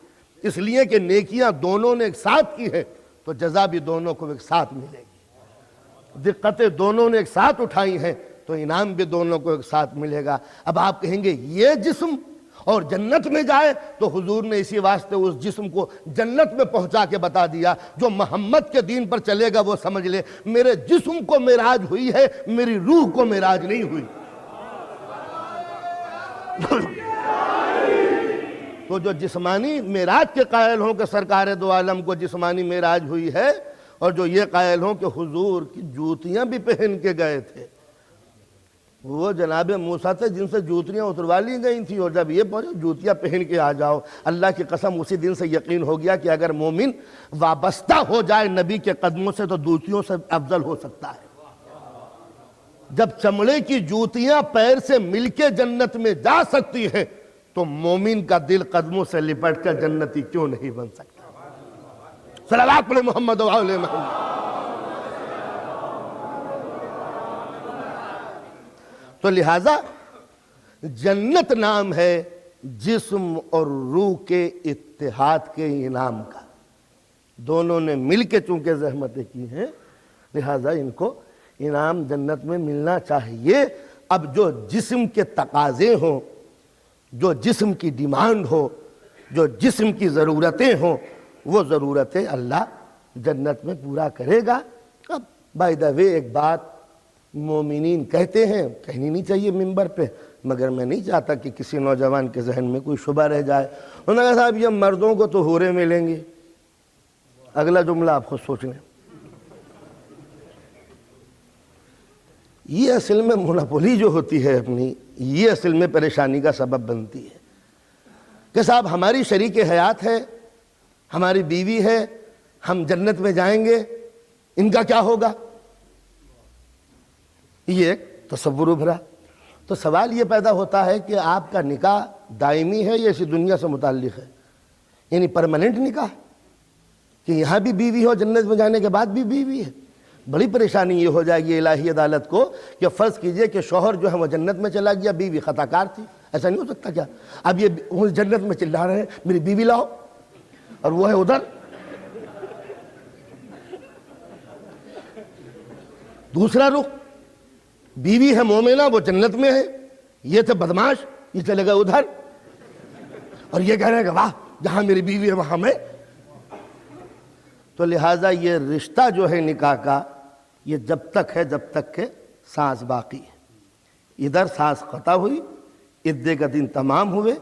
[SPEAKER 1] اس لیے کہ نیکیاں دونوں نے ایک ساتھ کی ہے تو جزا بھی دونوں کو ایک ساتھ ملے گی. دقتیں دونوں نے ایک ساتھ اٹھائی ہیں تو انعام بھی دونوں کو ایک ساتھ ملے گا. اب آپ کہیں گے یہ جسم اور جنت میں جائے تو حضور نے اسی واسطے اس جسم کو جنت میں پہنچا کے بتا دیا، جو محمد کے دین پر چلے گا وہ سمجھ لے میرے جسم کو معراج ہوئی ہے، میری روح کو معراج نہیں ہوئی۔ تو جو جسمانی معراج کے قائل ہوں کہ سرکار دو عالم کو جسمانی معراج ہوئی ہے، اور جو یہ قائل ہوں کہ حضور کی جوتیاں بھی پہن کے گئے تھے، وہ جناب موسیٰ تھے جن سے جوتیاں اتروا لی گئی تھیں، اور جب یہ پہنچے جوتیاں پہن کے آ جاؤ، اللہ کی قسم اسی دن سے یقین ہو گیا کہ اگر مومن وابستہ ہو جائے نبی کے قدموں سے تو جوتیوں سے افضل ہو سکتا ہے۔ جب چمڑے کی جوتیاں پیر سے مل کے جنت میں جا سکتی ہیں تو مومن کا دل قدموں سے لپٹ کر جنتی کیوں نہیں بن سکتا؟ صلوات علی محمد و آل محمد۔ تو لہٰذا جنت نام ہے جسم اور روح کے اتحاد کے انعام کا، دونوں نے مل کے چونکہ زحمتیں کی ہیں لہٰذا ان کو انعام جنت میں ملنا چاہیے۔ اب جو جسم کے تقاضے ہوں، جو جسم کی ڈیمانڈ ہو، جو جسم کی ضرورتیں ہوں، وہ ضرورتیں اللہ جنت میں پورا کرے گا۔ اب بائی دا وے ایک بات مومنین کہتے ہیں، کہنی نہیں چاہیے ممبر پہ، مگر میں نہیں چاہتا کہ کسی نوجوان کے ذہن میں کوئی شبہ رہ جائے۔ انہوں نے کہا صاحب یہ مردوں کو تو حوریں ملیں گی، اگلا جملہ آپ خود سوچ لیں۔ یہ اصل میں مونوپولی جو ہوتی ہے اپنی، یہ اصل میں پریشانی کا سبب بنتی ہے کہ صاحب ہماری شریک حیات ہے، ہماری بیوی ہے، ہم جنت میں جائیں گے، ان کا کیا ہوگا؟ یہ ایک تصور ابھرا۔ تو سوال یہ پیدا ہوتا ہے کہ آپ کا نکاح دائمی ہے یا اسی دنیا سے متعلق ہے؟ یعنی پرماننٹ نکاح کہ یہاں بھی بیوی ہو، جنت میں جانے کے بعد بھی بیوی ہے؟ بڑی پریشانی یہ ہو جائے گی الہی عدالت کو کہ فرض کیجئے کہ شوہر جو ہے وہ جنت میں چلا گیا، بیوی خطا کار تھی، ایسا نہیں ہو سکتا کیا؟ اب یہ جنت میں چلا رہے ہیں میری بیوی لاؤ، اور وہ ہے ادھر۔ دوسرا رخ، بیوی ہے مومنہ، وہ جنت میں ہے، یہ تھے بدماش، یہ چلے گئے ادھر، اور یہ کہہ رہے ہیں کہ واہ جہاں میری بیوی ہے وہاں میں۔ تو لہٰذا یہ رشتہ جو ہے نکاح کا، یہ جب تک ہے جب تک کہ سانس باقی ہے۔ ادھر سانس قطع ہوئی، عدے کا دن تمام ہوئے،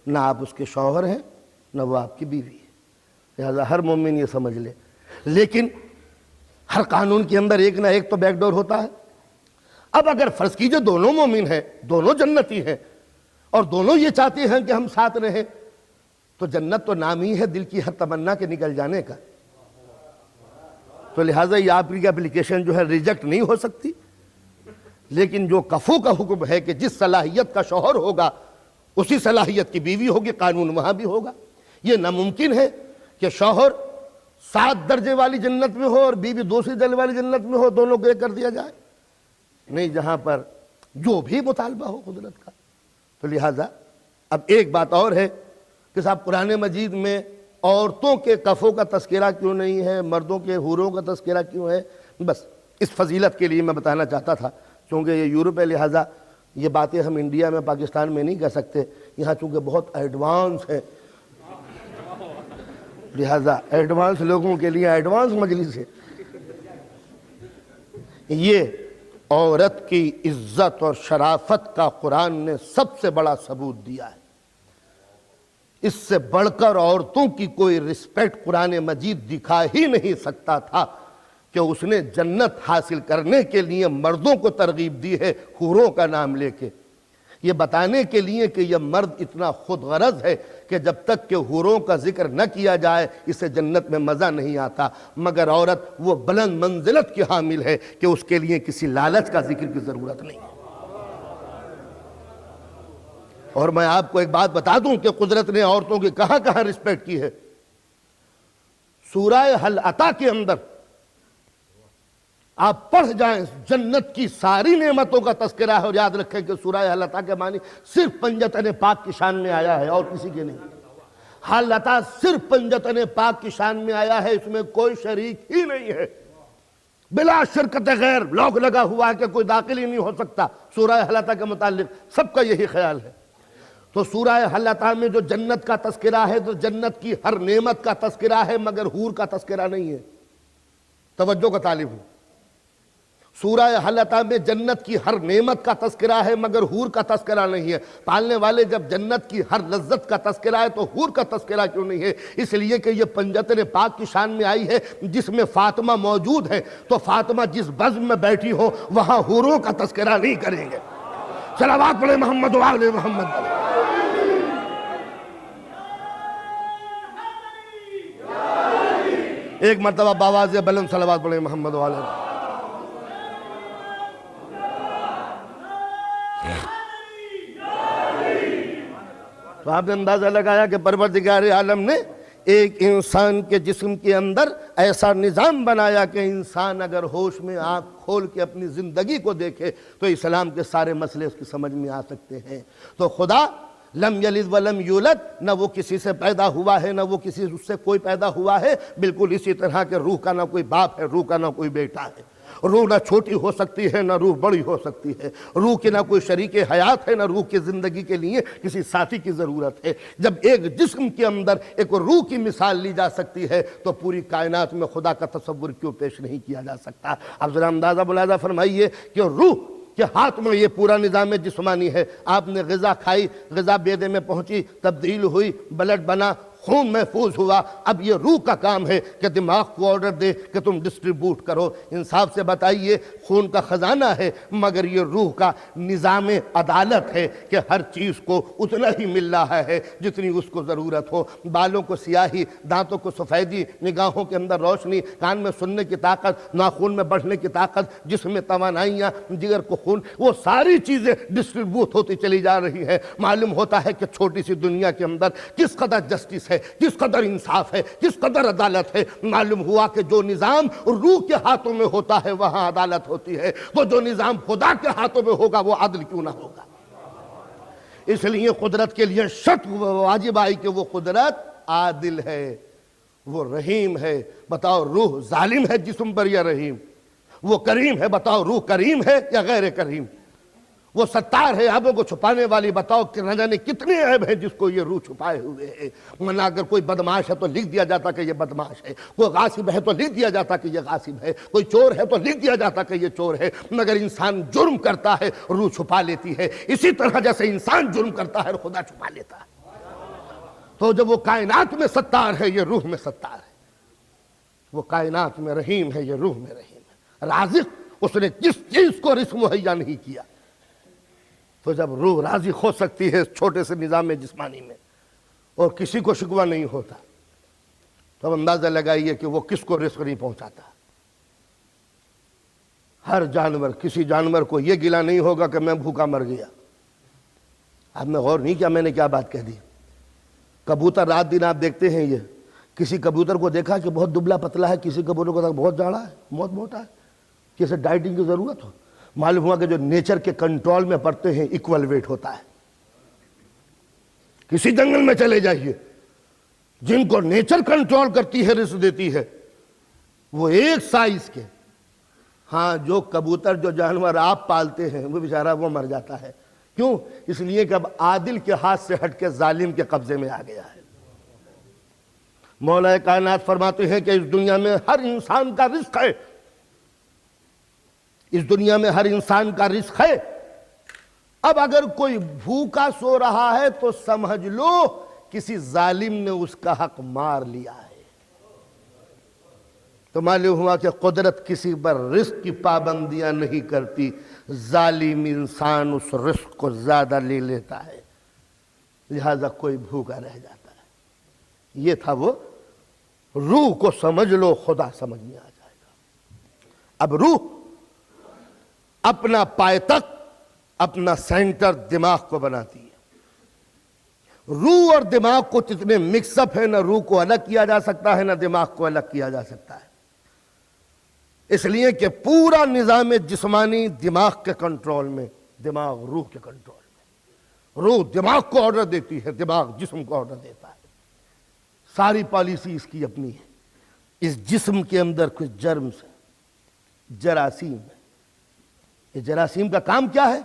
[SPEAKER 1] نہ آپ اس کے شوہر ہیں نہ وہ آپ کی بیوی ہے۔ لہٰذا ہر مومن یہ سمجھ لے۔ لیکن ہر قانون کے اندر ایک نہ ایک تو بیک ڈور ہوتا ہے۔ اب اگر فرض کیجئے دونوں مومن ہیں، دونوں جنتی ہیں، اور دونوں یہ چاہتے ہیں کہ ہم ساتھ رہیں، تو جنت تو نام ہی ہے دل کی ہر تمنا کے نکل جانے کا۔ تو لہٰذا یہ آپ کی اپلیکیشن جو ہے ریجیکٹ نہیں ہو سکتی۔ لیکن جو کفو کا حکم ہے کہ جس صلاحیت کا شوہر ہوگا اسی صلاحیت کی بیوی ہوگی، قانون وہاں بھی ہوگا۔ یہ ناممکن ہے کہ شوہر 7 درجے والی جنت میں ہو اور بیوی دوسری درجے والی جنت میں ہو، دونوں کو ایک کر دیا جائے، نہیں، جہاں پر جو بھی مطالبہ ہو قدرت کا۔ تو لہٰذا اب ایک بات اور ہے کہ صاحب قرآن مجید میں عورتوں کے کفوں کا تذکرہ کیوں نہیں ہے، مردوں کے حوروں کا تذکرہ کیوں ہے؟ بس اس فضیلت کے لیے میں بتانا چاہتا تھا، چونکہ یہ یورپ ہے لہٰذا یہ باتیں ہم انڈیا میں پاکستان میں نہیں کہہ سکتے، یہاں چونکہ بہت ایڈوانس ہے، لہٰذا ایڈوانس لوگوں کے لیے ایڈوانس مجلس ہے۔ یہ عورت کی عزت اور شرافت کا قرآن نے سب سے بڑا ثبوت دیا ہے۔ اس سے بڑھ کر عورتوں کی کوئی رسپیکٹ قرآن مجید دکھا ہی نہیں سکتا تھا کہ اس نے جنت حاصل کرنے کے لیے مردوں کو ترغیب دی ہے حوروں کا نام لے کے، یہ بتانے کے لیے کہ یہ مرد اتنا خود غرض ہے کہ جب تک کہ حوروں کا ذکر نہ کیا جائے اسے جنت میں مزہ نہیں آتا، مگر عورت وہ بلند منزلت کی حامل ہے کہ اس کے لیے کسی لالچ کا ذکر کی ضرورت نہیں ہے۔ اور میں آپ کو ایک بات بتا دوں کہ قدرت نے عورتوں کی کہاں کہاں رسپیکٹ کی ہے۔ سورہ حل عطا کے اندر آپ پڑھ جائیں، جنت کی ساری نعمتوں کا تذکرہ ہے، اور یاد رکھیں کہ سورہ حل عطا کے معنی صرف پنجتن پاک کی شان میں آیا ہے اور کسی کے نہیں۔ حل عطا صرف پنجتن پاک کی شان میں آیا ہے، اس میں کوئی شریک ہی نہیں ہے، بلا شرکت غیر، لاک لگا ہوا ہے کہ کوئی داخل ہی نہیں ہو سکتا۔ سورہ حل عطا کے متعلق سب کا یہی خیال ہے۔ تو سورہ حل اتی میں جو جنت کا تذکرہ ہے تو جنت کی ہر نعمت کا تذکرہ ہے مگر حور کا تذکرہ نہیں ہے. توجہ کا طالب ہوں. سورہ حل اتی میں جنت کی ہر نعمت کا تذکرہ ہے مگر حور کا تذکرہ نہیں ہے. پالنے والے جب جنت کی ہر لذت کا تذکرہ ہے تو حور کا تذکرہ کیوں نہیں ہے؟ اس لیے کہ یہ پنجتن پاک کی شان میں آئی ہے جس میں فاطمہ موجود ہے. تو فاطمہ جس بزم میں بیٹھی ہو وہاں حوروں کا تذکرہ نہیں کریں گے. صلوات پڑھیں محمد و آل محمد. ایک مرتبہ باواز بلند صلوات پڑھیں محمد و آل محمد. تو آپ نے اندازہ لگایا کہ پروردگار عالم نے ایک انسان کے جسم کے اندر ایسا نظام بنایا کہ انسان اگر ہوش میں آنکھ کھول کے اپنی زندگی کو دیکھے تو اسلام کے سارے مسئلے اس کی سمجھ میں آ سکتے ہیں. تو خدا لم یلد ولم یولد، نہ وہ کسی سے پیدا ہوا ہے نہ وہ کسی اس سے کوئی پیدا ہوا ہے. بالکل اسی طرح کہ روح کا نہ کوئی باپ ہے، روح کا نہ کوئی بیٹا ہے. روح نہ چھوٹی ہو سکتی ہے نہ روح بڑی ہو سکتی ہے. روح کی نہ کوئی شریک حیات ہے نہ روح کی زندگی کے لیے کسی ساتھی کی ضرورت ہے. جب ایک جسم کے اندر ایک روح کی مثال لی جا سکتی ہے تو پوری کائنات میں خدا کا تصور کیوں پیش نہیں کیا جا سکتا؟ اب ذرا اندازہ ملاحظہ فرمائیے کہ روح کہ ہاتھ میں یہ پورا نظام جسمانی ہے. آپ نے غذا کھائی، غذا معدے میں پہنچی، تبدیل ہوئی، بلڈ بنا، خون محفوظ ہوا. اب یہ روح کا کام ہے کہ دماغ کو آرڈر دے کہ تم ڈسٹریبیوٹ کرو. انصاف سے بتائیے، خون کا خزانہ ہے مگر یہ روح کا نظام عدالت ہے کہ ہر چیز کو اتنا ہی مل رہا ہے جتنی اس کو ضرورت ہو. بالوں کو سیاہی، دانتوں کو سفیدی، نگاہوں کے اندر روشنی، کان میں سننے کی طاقت، ناخون میں بڑھنے کی طاقت، جسم میں توانائیاں، جگر کو خون، وہ ساری چیزیں ڈسٹریبیوٹ ہوتی چلی جا رہی ہیں. معلوم ہوتا ہے کہ چھوٹی سی دنیا کے اندر کس قدر جسٹس ہے، کس قدر انصاف ہے، کس قدر عدالت ہے. معلوم ہوا کہ جو نظام روح کے ہاتھوں میں ہوتا ہے وہاں عدالت ہوتی ہے، تو جو نظام خدا کے ہاتھوں میں ہوگا وہ عدل کیوں نہ ہوگا؟ اس لیے قدرت کے لیے شرط واجب آئی کہ وہ قدرت عادل ہے، وہ رحیم ہے. بتاؤ روح ظالم ہے جسم پر یا رحیم؟ وہ کریم ہے، بتاؤ روح کریم ہے یا غیر کریم؟ وہ ستار ہے، عیبوں کو چھپانے والی، بتاؤ کہ نہ جانے کتنے عیب ہیں جس کو یہ روح چھپائے ہوئے ہے. ورنہ اگر کوئی بدماش ہے تو لکھ دیا جاتا کہ یہ بدماش ہے، کوئی غاصب ہے تو لکھ دیا جاتا کہ یہ غاصب ہے، کوئی چور ہے تو لکھ دیا جاتا کہ یہ چور ہے. مگر انسان جرم کرتا ہے، روح چھپا لیتی ہے. اسی طرح جیسے انسان جرم کرتا ہے خدا چھپا لیتا ہے. تو جب وہ کائنات میں ستار ہے یہ روح میں ستار ہے. وہ کائنات میں رحیم ہے یہ روح میں رحیم ہے. رازق اس نے جس چیز کو رزق مہیا نہیں کیا، تو جب روح راضی ہو سکتی ہے اس چھوٹے سے نظام جسمانی میں اور کسی کو شکوہ نہیں ہوتا، تو اب اندازہ لگائیے کہ وہ کس کو رزق نہیں پہنچاتا. ہر جانور، کسی جانور کو یہ گلہ نہیں ہوگا کہ میں بھوکا مر گیا. آپ نے غور نہیں کیا میں نے کیا بات کہہ دی؟ کبوتر رات دن آپ دیکھتے ہیں، یہ کسی کبوتر کو دیکھا کہ بہت دبلا پتلا ہے، کسی کبوتر کو بہت جاڑا ہے، بہت موٹا ہے، کسی ڈائٹنگ کی ضرورت ہو. معلوم ہوا کہ جو نیچر کے کنٹرول میں پڑتے ہیں ایکول ویٹ ہوتا ہے. کسی جنگل میں چلے جائیے، جن کو نیچر کنٹرول کرتی ہے، رزق دیتی ہے، وہ ایک سائز کے. ہاں جو کبوتر، جو جانور آپ پالتے ہیں وہ بیچارہ وہ مر جاتا ہے. کیوں؟ اس لیے کہ اب عادل کے ہاتھ سے ہٹ کے ظالم کے قبضے میں آ گیا ہے. مولا کائنات فرماتے ہیں کہ اس دنیا میں ہر انسان کا رزق ہے، اس دنیا میں ہر انسان کا رزق ہے. اب اگر کوئی بھوکا سو رہا ہے تو سمجھ لو کسی ظالم نے اس کا حق مار لیا ہے. تو معلوم ہوا کہ قدرت کسی پر رزق کی پابندیاں نہیں کرتی، ظالم انسان اس رزق کو زیادہ لے لیتا ہے، لہذا کوئی بھوکا رہ جاتا ہے. یہ تھا وہ روح کو سمجھ لو، خدا سمجھ میں آ جائے گا. اب روح اپنا پائتخت، اپنا سینٹر دماغ کو بناتی ہے. روح اور دماغ کو جتنے مکس اپ ہے، نہ روح کو الگ کیا جا سکتا ہے نہ دماغ کو الگ کیا جا سکتا ہے. اس لیے کہ پورا نظام جسمانی دماغ کے کنٹرول میں، دماغ روح کے کنٹرول میں. روح دماغ کو آرڈر دیتی ہے، دماغ جسم کو آرڈر دیتا ہے. ساری پالیسی اس کی اپنی ہے. اس جسم کے اندر کچھ جرمز ہیں، جراثیم ہے. یہ جراثیم کا کام کیا ہے؟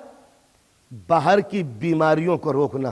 [SPEAKER 1] باہر کی بیماریوں کو روکنا.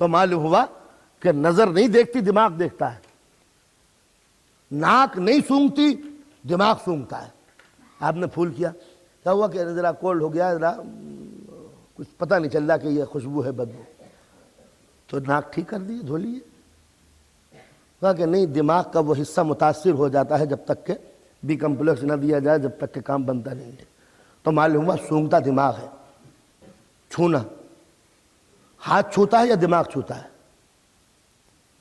[SPEAKER 1] تو معلوم ہوا کہ نظر نہیں دیکھتی، دماغ دیکھتا ہے، ناک نہیں سونگتی، دماغ سونگتا ہے۔ آپ نے پھول کیا، کیا ہوا کہ ذرا کولڈ ہو گیا، ذرا کچھ پتہ نہیں چل رہا کہ یہ خوشبو ہے بدبو، تو ناک ٹھیک کر دیے، دھو لیے۔ کہا کہ نہیں، دماغ کا وہ حصہ متاثر ہو جاتا ہے جب تک کہ بی کمپلیکس نہ دیا جائے، جب تک کہ کام بنتا نہیں ہے۔ تو معلوم ہوا سونگتا دماغ ہے۔ چھونا، ہاتھ چھوتا ہے یا دماغ چھوتا ہے؟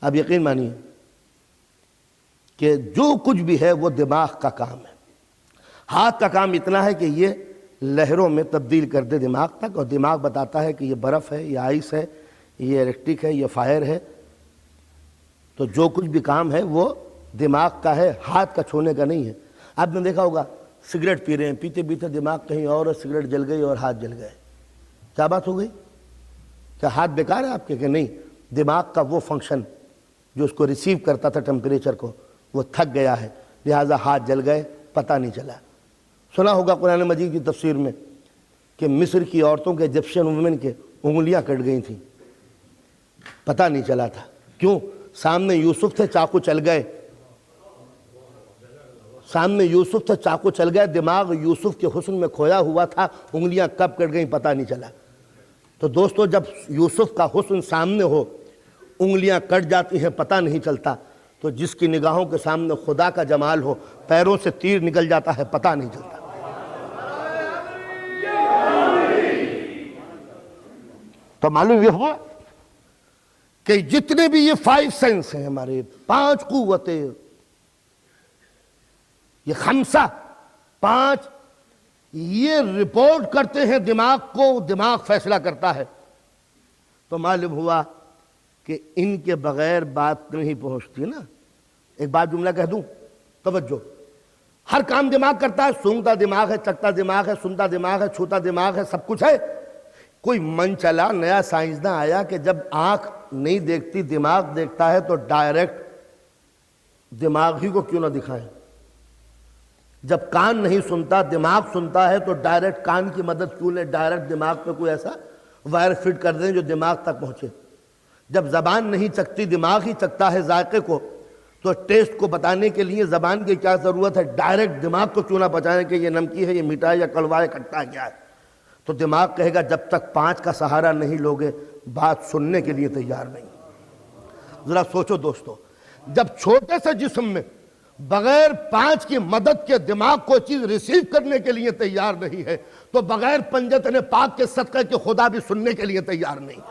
[SPEAKER 1] اب یقین مانیے کہ جو کچھ بھی ہے وہ دماغ کا کام ہے۔ ہاتھ کا کام اتنا ہے کہ یہ لہروں میں تبدیل کر دے دماغ تک، اور دماغ بتاتا ہے کہ یہ برف ہے، یہ آئس ہے، یہ الیکٹرک ہے، یہ فائر ہے۔ تو جو کچھ بھی کام ہے وہ دماغ کا ہے، ہاتھ کا چھونے کا نہیں ہے۔ آپ نے دیکھا ہوگا سگریٹ پی رہے ہیں، پیتے پیتے دماغ کہیں اور، سگریٹ جل گئی اور ہاتھ جل گئے، کیا بات ہو گئی؟ کیا ہاتھ بیکار ہے آپ کے؟ کہ نہیں، دماغ کا وہ فنکشن جو اس کو ریسیو کرتا تھا ٹیمپریچر کو، وہ تھک گیا ہے، لہٰذا ہاتھ جل گئے، پتہ نہیں چلا۔ سنا ہوگا قرآن مجید کی تفسیر میں کہ مصر کی عورتوں کے، ایجپشین وومن کے انگلیاں کٹ گئی تھیں، پتہ نہیں چلا تھا۔ کیوں؟ سامنے یوسف تھے، چاقو چل گئے، سامنے یوسف تھے، چاقو چل گئے، دماغ یوسف کے حسن میں کھویا ہوا تھا، انگلیاں کب کٹ گئیں پتہ نہیں چلا۔ تو دوستو، جب یوسف کا حسن سامنے ہو، انگلیاں کٹ جاتی ہیں، پتہ نہیں چلتا، تو جس کی نگاہوں کے سامنے خدا کا جمال ہو، پیروں سے تیر نکل جاتا ہے، پتہ نہیں چلتا۔ تو معلوم یہ ہوا کہ جتنے بھی یہ 5 سینس ہیں، ہمارے 5 قوتیں، یہ 5 یہ رپورٹ کرتے ہیں دماغ کو، دماغ فیصلہ کرتا ہے۔ تو معلوم ہوا کہ ان کے بغیر بات نہیں پہنچتی نا۔ ایک بات جملہ کہہ دوں، توجہ، ہر کام دماغ کرتا ہے، سونگتا دماغ ہے، چکتا دماغ ہے، سنتا دماغ ہے، چھوتا دماغ ہے، سب کچھ ہے۔ کوئی من چلا نیا سائنسداں آیا کہ جب آنکھ نہیں دیکھتی دماغ دیکھتا ہے تو ڈائریکٹ دماغ ہی کو کیوں نہ دکھائیں؟ جب کان نہیں سنتا دماغ سنتا ہے تو ڈائریکٹ کان کی مدد کیوں لیں؟ ڈائریکٹ دماغ پہ کوئی ایسا وائر فٹ کر دیں جو دماغ تک پہنچے۔ جب زبان نہیں چکھتی دماغ ہی چکھتا ہے ذائقے کو، تو ٹیسٹ کو بتانے کے لیے زبان کی کیا ضرورت ہے؟ ڈائریکٹ دماغ کو کیوں نہ بتائیں کہ یہ نمکی ہے، یہ میٹھا ہے، یا کڑوا ہے، کھٹا ہے، کیا ہے؟ تو دماغ کہے گا جب تک 5 کا سہارا نہیں لوگے بات سننے کے لیے تیار نہیں۔ ذرا سوچو دوستو، جب چھوٹے سے جسم میں بغیر 5 کی مدد کے دماغ کو چیز ریسیو کرنے کے لیے تیار نہیں ہے، تو بغیر پنجتن پاک کے صدقے کے خدا بھی سننے کے لیے تیار نہیں۔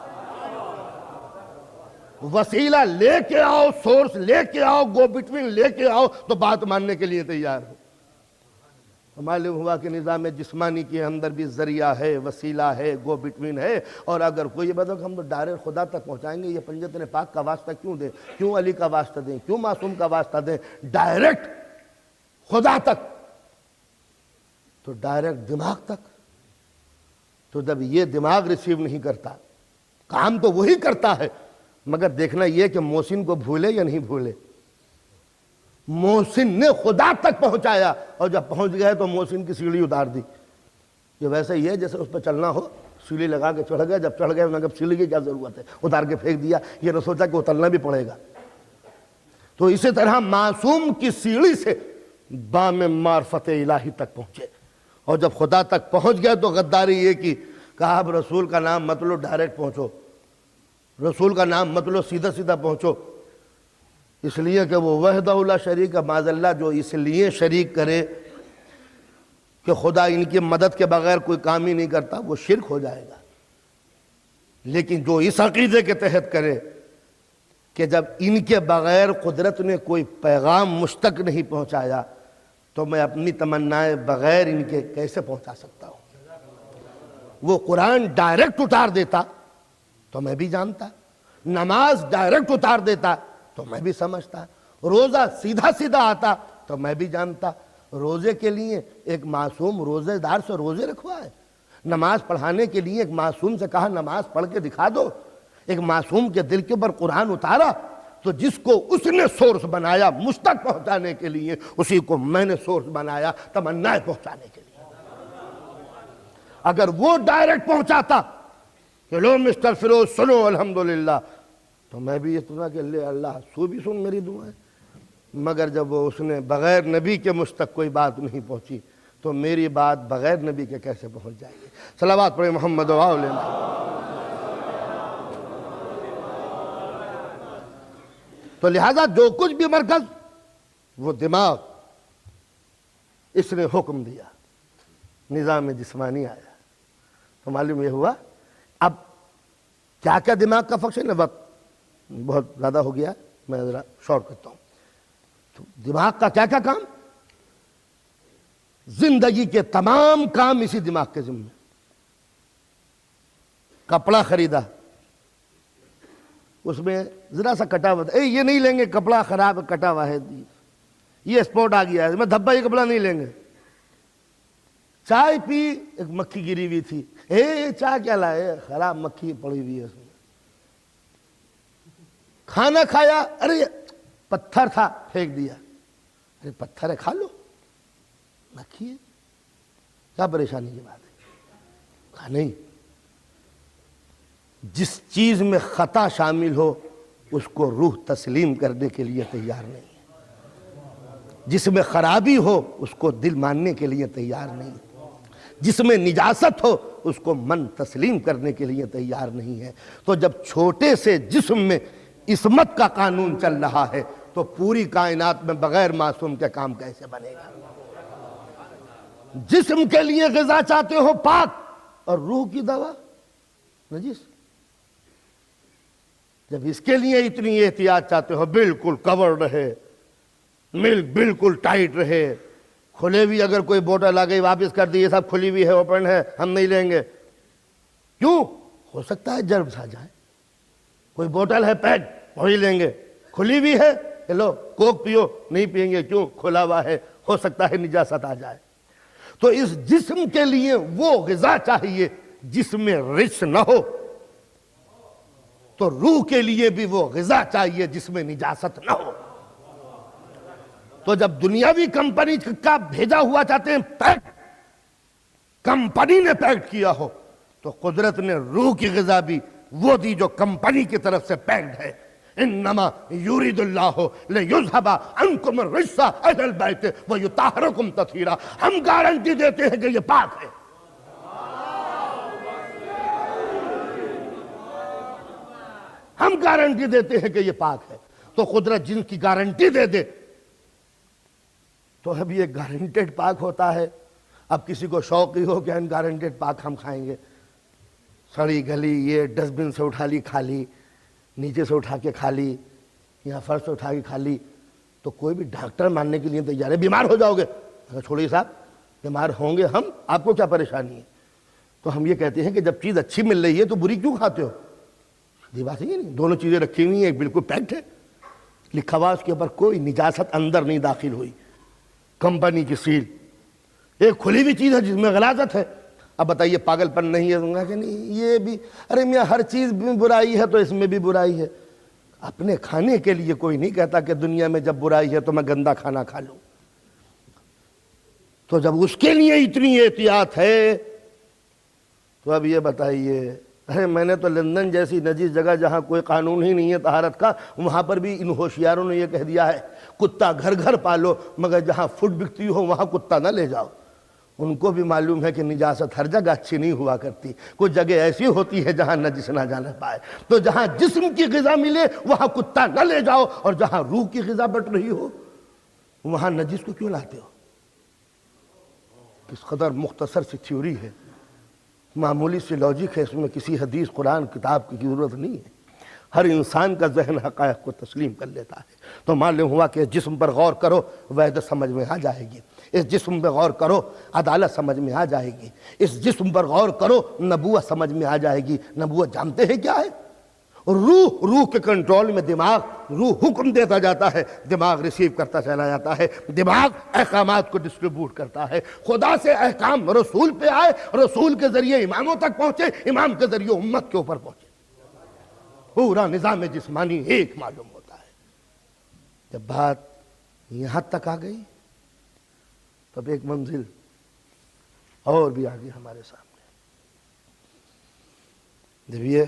[SPEAKER 1] وسیلہ لے کے آؤ، سورس لے کے آؤ، گو بٹوین لے کے آؤ، تو بات ماننے کے لیے تیار ہو۔ معلوم ہوا کہ نظام جسمانی کے اندر بھی ذریعہ ہے، وسیلہ ہے، گو بٹوین ہے، اور اگر کوئی یہ بتا کہ ہم تو ڈائریکٹ خدا تک پہنچائیں گے، یہ پنجتن پاک کا واسطہ کیوں دیں؟ کیوں علی کا واسطہ دیں؟ کیوں معصوم کا واسطہ دیں؟ ڈائریکٹ خدا تک، تو ڈائریکٹ دماغ تک۔ تو جب یہ دماغ ریسیو نہیں کرتا، کام تو وہی کرتا ہے، مگر دیکھنا یہ کہ محسن کو بھولے یا نہیں بھولے۔ محسن نے خدا تک پہنچایا، اور جب پہنچ گئے تو محسن کی سیڑھی اتار دی۔ یہ ویسے ہی ہے جیسے اس پہ چلنا ہو، سیڑھی لگا کے چڑھ گئے، جب چڑھ گئے انہوں نے کہا سیڑھی کی کیا ضرورت ہے، اتار کے پھینک دیا، یہ نہ سوچا کہ اترنا بھی پڑے گا۔ تو اسی طرح معصوم کی سیڑھی سے بام معرفت الہی تک پہنچے، اور جب خدا تک پہنچ گئے تو غداری یہ کی، کہا اب رسول کا نام مت لو، ڈائریکٹ پہنچو، رسول کا نام مت لو، سیدھا سیدھا پہنچو۔ اس لیے کہ وہ وحدہ لا شریک، معاذ اللہ جو اس لیے شریک کرے کہ خدا ان کی مدد کے بغیر کوئی کام ہی نہیں کرتا، وہ شرک ہو جائے گا۔ لیکن جو اس عقیدے کے تحت کرے کہ جب ان کے بغیر قدرت نے کوئی پیغام مجھ تک نہیں پہنچایا، تو میں اپنی تمنائیں بغیر ان کے کیسے پہنچا سکتا ہوں؟ وہ قرآن ڈائریکٹ اتار دیتا تو میں بھی جانتا، نماز ڈائریکٹ اتار دیتا تو میں بھی سمجھتا، روزہ سیدھا سیدھا آتا تو میں بھی جانتا۔ روزے کے لیے ایک معصوم روزے دار سے روزے رکھوائے، نماز پڑھانے کے لیے ایک معصوم سے کہا نماز پڑھ کے دکھا دو، ایک معصوم کے دل کے اوپر قرآن اتارا، تو جس کو اس نے سورس بنایا مجھ تک پہنچانے کے لیے، اسی کو میں نے سورس بنایا تمنائیں پہنچانے کے لیے۔ اگر وہ ڈائریکٹ پہنچاتا کہ لو مسٹر فیروز سنو الحمدللہ، تو میں بھی یہ سنا کہ لے اللہ تو بھی سن میری دعائیں، مگر جب وہ اس نے بغیر نبی کے مجھ تک کوئی بات نہیں پہنچی تو میری بات بغیر نبی کے کیسے پہنچ جائے گی؟ صلوات پڑھیں محمد و آل محمد۔ تو لہذا جو کچھ بھی مرکز وہ دماغ، اس نے حکم دیا، نظام جسمانی آیا، تو معلوم یہ ہوا اب کیا کیا دماغ کا فنکشن ہے۔ وقت بہت زیادہ ہو گیا، میں ذرا شارٹ کرتا ہوں۔ تو دماغ کا کیا کیا کام؟ زندگی کے تمام کام اسی دماغ کے ذمہ۔ کپڑا خریدا، اس میں ذرا سا کٹا ہوا تھا، یہ نہیں لیں گے کپڑا خراب کٹا ہوا ہے، یہ اسپوٹ آ گیا ہے، میں دھبا یہ کپڑا نہیں لیں گے۔ چائے پی، ایک مکھی گری ہوئی تھی، چائے کیا لائے، خراب مکھی پڑی ہوئی ہے اس میں۔ کھانا کھایا، ارے پتھر تھا پھینک دیا، ارے پتھر ہے کھا لو، مکھی ہے، کیا پریشانی کی بات ہے؟ کہا نہیں، جس چیز میں خطا شامل ہو اس کو روح تسلیم کرنے کے لیے تیار نہیں ہے، جس میں خرابی ہو اس کو دل ماننے کے لیے تیار نہیں ہے، جس میں نجاست ہو اس کو من تسلیم کرنے کے لیے تیار نہیں ہے۔ تو جب چھوٹے سے جسم میں عصمت کا قانون چل رہا ہے تو پوری کائنات میں بغیر معصوم کے کام کیسے بنے گا؟ جسم کے لیے غذا چاہتے ہو پاک، اور روح کی دوا نجس۔ جب اس کے لیے اتنی احتیاط چاہتے ہو، بالکل کور رہے، ملک بالکل ٹائٹ رہے، کھلے بھی اگر کوئی بوٹل آ گئی واپس کر دی، یہ سب کھلی ہوئی ہے، اوپن ہے، ہم نہیں لیں گے۔ کیوں؟ ہو سکتا ہے جرمز آ جائے۔ کوئی بوٹل ہے پیک، وہی لیں گے، کھلی ہوئی ہے، لو کوک پیو، نہیں پئیں گے، کیوں؟ کھلا ہوا ہے، ہو سکتا ہے نجاست آ جائے۔ تو اس جسم کے لیے وہ غذا چاہیے جس میں رچ نہ ہو، تو روح کے لیے بھی وہ غذا چاہیے جس میں نجاست نہ ہو۔ تو جب دنیاوی کمپنی کا بھیجا ہوا چاہتے ہیں پیک، کمپنی نے پیک کیا ہو، تو قدرت نے روح کی غذا بھی وہ دی جو کمپنی کی طرف سے پیکڈ ہے۔ انما یرید اللہ لیذھب عنکم الرجس اہل البیت ویطہرکم تطہیرا۔ ہم گارنٹی دیتے ہیں کہ یہ پاک ہے۔ ہم گارنٹی دیتے ہیں کہ یہ پاک ہے۔ تو قدرت جن کی گارنٹی دے دے تو اب یہ گارنٹیڈ پاک ہوتا ہے۔ اب کسی کو شوق ہی ہو کہ ان گارنٹیڈ پاک ہم کھائیں گے، سڑی گلی یہ ڈسٹ بن سے اٹھا لی کھا لی، نیچے سے اٹھا کے کھا لی، یہاں فرش سے اٹھا کے کھا لی، تو کوئی بھی ڈاکٹر ماننے کے لیے تیار ہے، بیمار ہو جاؤ گے۔ چھوڑیے صاحب، بیمار ہوں گے ہم، آپ کو کیا پریشانی ہے؟ تو ہم یہ کہتے ہیں کہ جب چیز اچھی مل رہی ہے تو بری کیوں کھاتے ہو؟ یہ بات ہے نہیں، دونوں چیزیں رکھی ہوئی ہیں، ایک بالکل پیکڈ ہے، لکھا ہوا اس کے اوپر کوئی نجاست اندر نہیں داخل ہوئی، کمپنی کی سیل۔ ایک کھلی ہوئی چیز ہے جس میں غلاظت ہے۔ اب بتائیے پاگل پن نہیں ہے کہ نہیں؟ یہ بھی، ارے میاں ہر چیز میں برائی ہے تو اس میں بھی برائی ہے۔ اپنے کھانے کے لیے کوئی نہیں کہتا کہ دنیا میں جب برائی ہے تو میں گندا کھانا کھا لوں۔ تو جب اس کے لیے اتنی احتیاط ہے تو اب یہ بتائیے، ارے میں نے تو لندن جیسی نجیس جگہ جہاں کوئی قانون ہی نہیں ہے طہارت کا، وہاں پر بھی ان ہوشیاروں نے یہ کہہ دیا ہے کتا گھر گھر پالو، مگر جہاں فوڈ بکتی ہو وہاں کتا نہ لے جاؤ۔ ان کو بھی معلوم ہے کہ نجاست ہر جگہ اچھی نہیں ہوا کرتی، کچھ جگہ ایسی ہوتی ہے جہاں نجس نہ جانا پائے۔ تو جہاں جسم کی غذا ملے وہاں کتا نہ لے جاؤ، اور جہاں روح کی غذا بٹ رہی ہو وہاں نجس کو کیوں لاتے ہو؟ کس قدر مختصر سی تھیوری ہے، معمولی سی لاجک ہے، اس میں کسی حدیث قرآن کتاب کی ضرورت نہیں ہے۔ ہر انسان کا ذہن حقائق کو تسلیم کر لیتا ہے۔ تو معلوم ہوا کہ جسم پر غور کرو، وحدت سمجھ میں آ جائے گی۔ اس جسم پر غور کرو، عدالت سمجھ میں آ جائے گی۔ اس جسم پر غور کرو، نبوت سمجھ میں آ جائے گی۔ نبوت جانتے ہیں کیا ہے؟ روح کے کنٹرول میں دماغ، روح حکم دیتا جاتا ہے، دماغ ریسیو کرتا چلا جاتا ہے، دماغ احکامات کو ڈسٹریبیوٹ کرتا ہے۔ خدا سے احکام رسول پہ آئے، رسول کے ذریعے اماموں تک پہنچے، امام کے ذریعے امت کے اوپر پہنچے، پورا نظام جسمانی ایک معلوم ہوتا ہے۔ جب بات یہاں تک آ گئی تب ایک منزل اور بھی آگے ہمارے سامنے۔ دیکھیے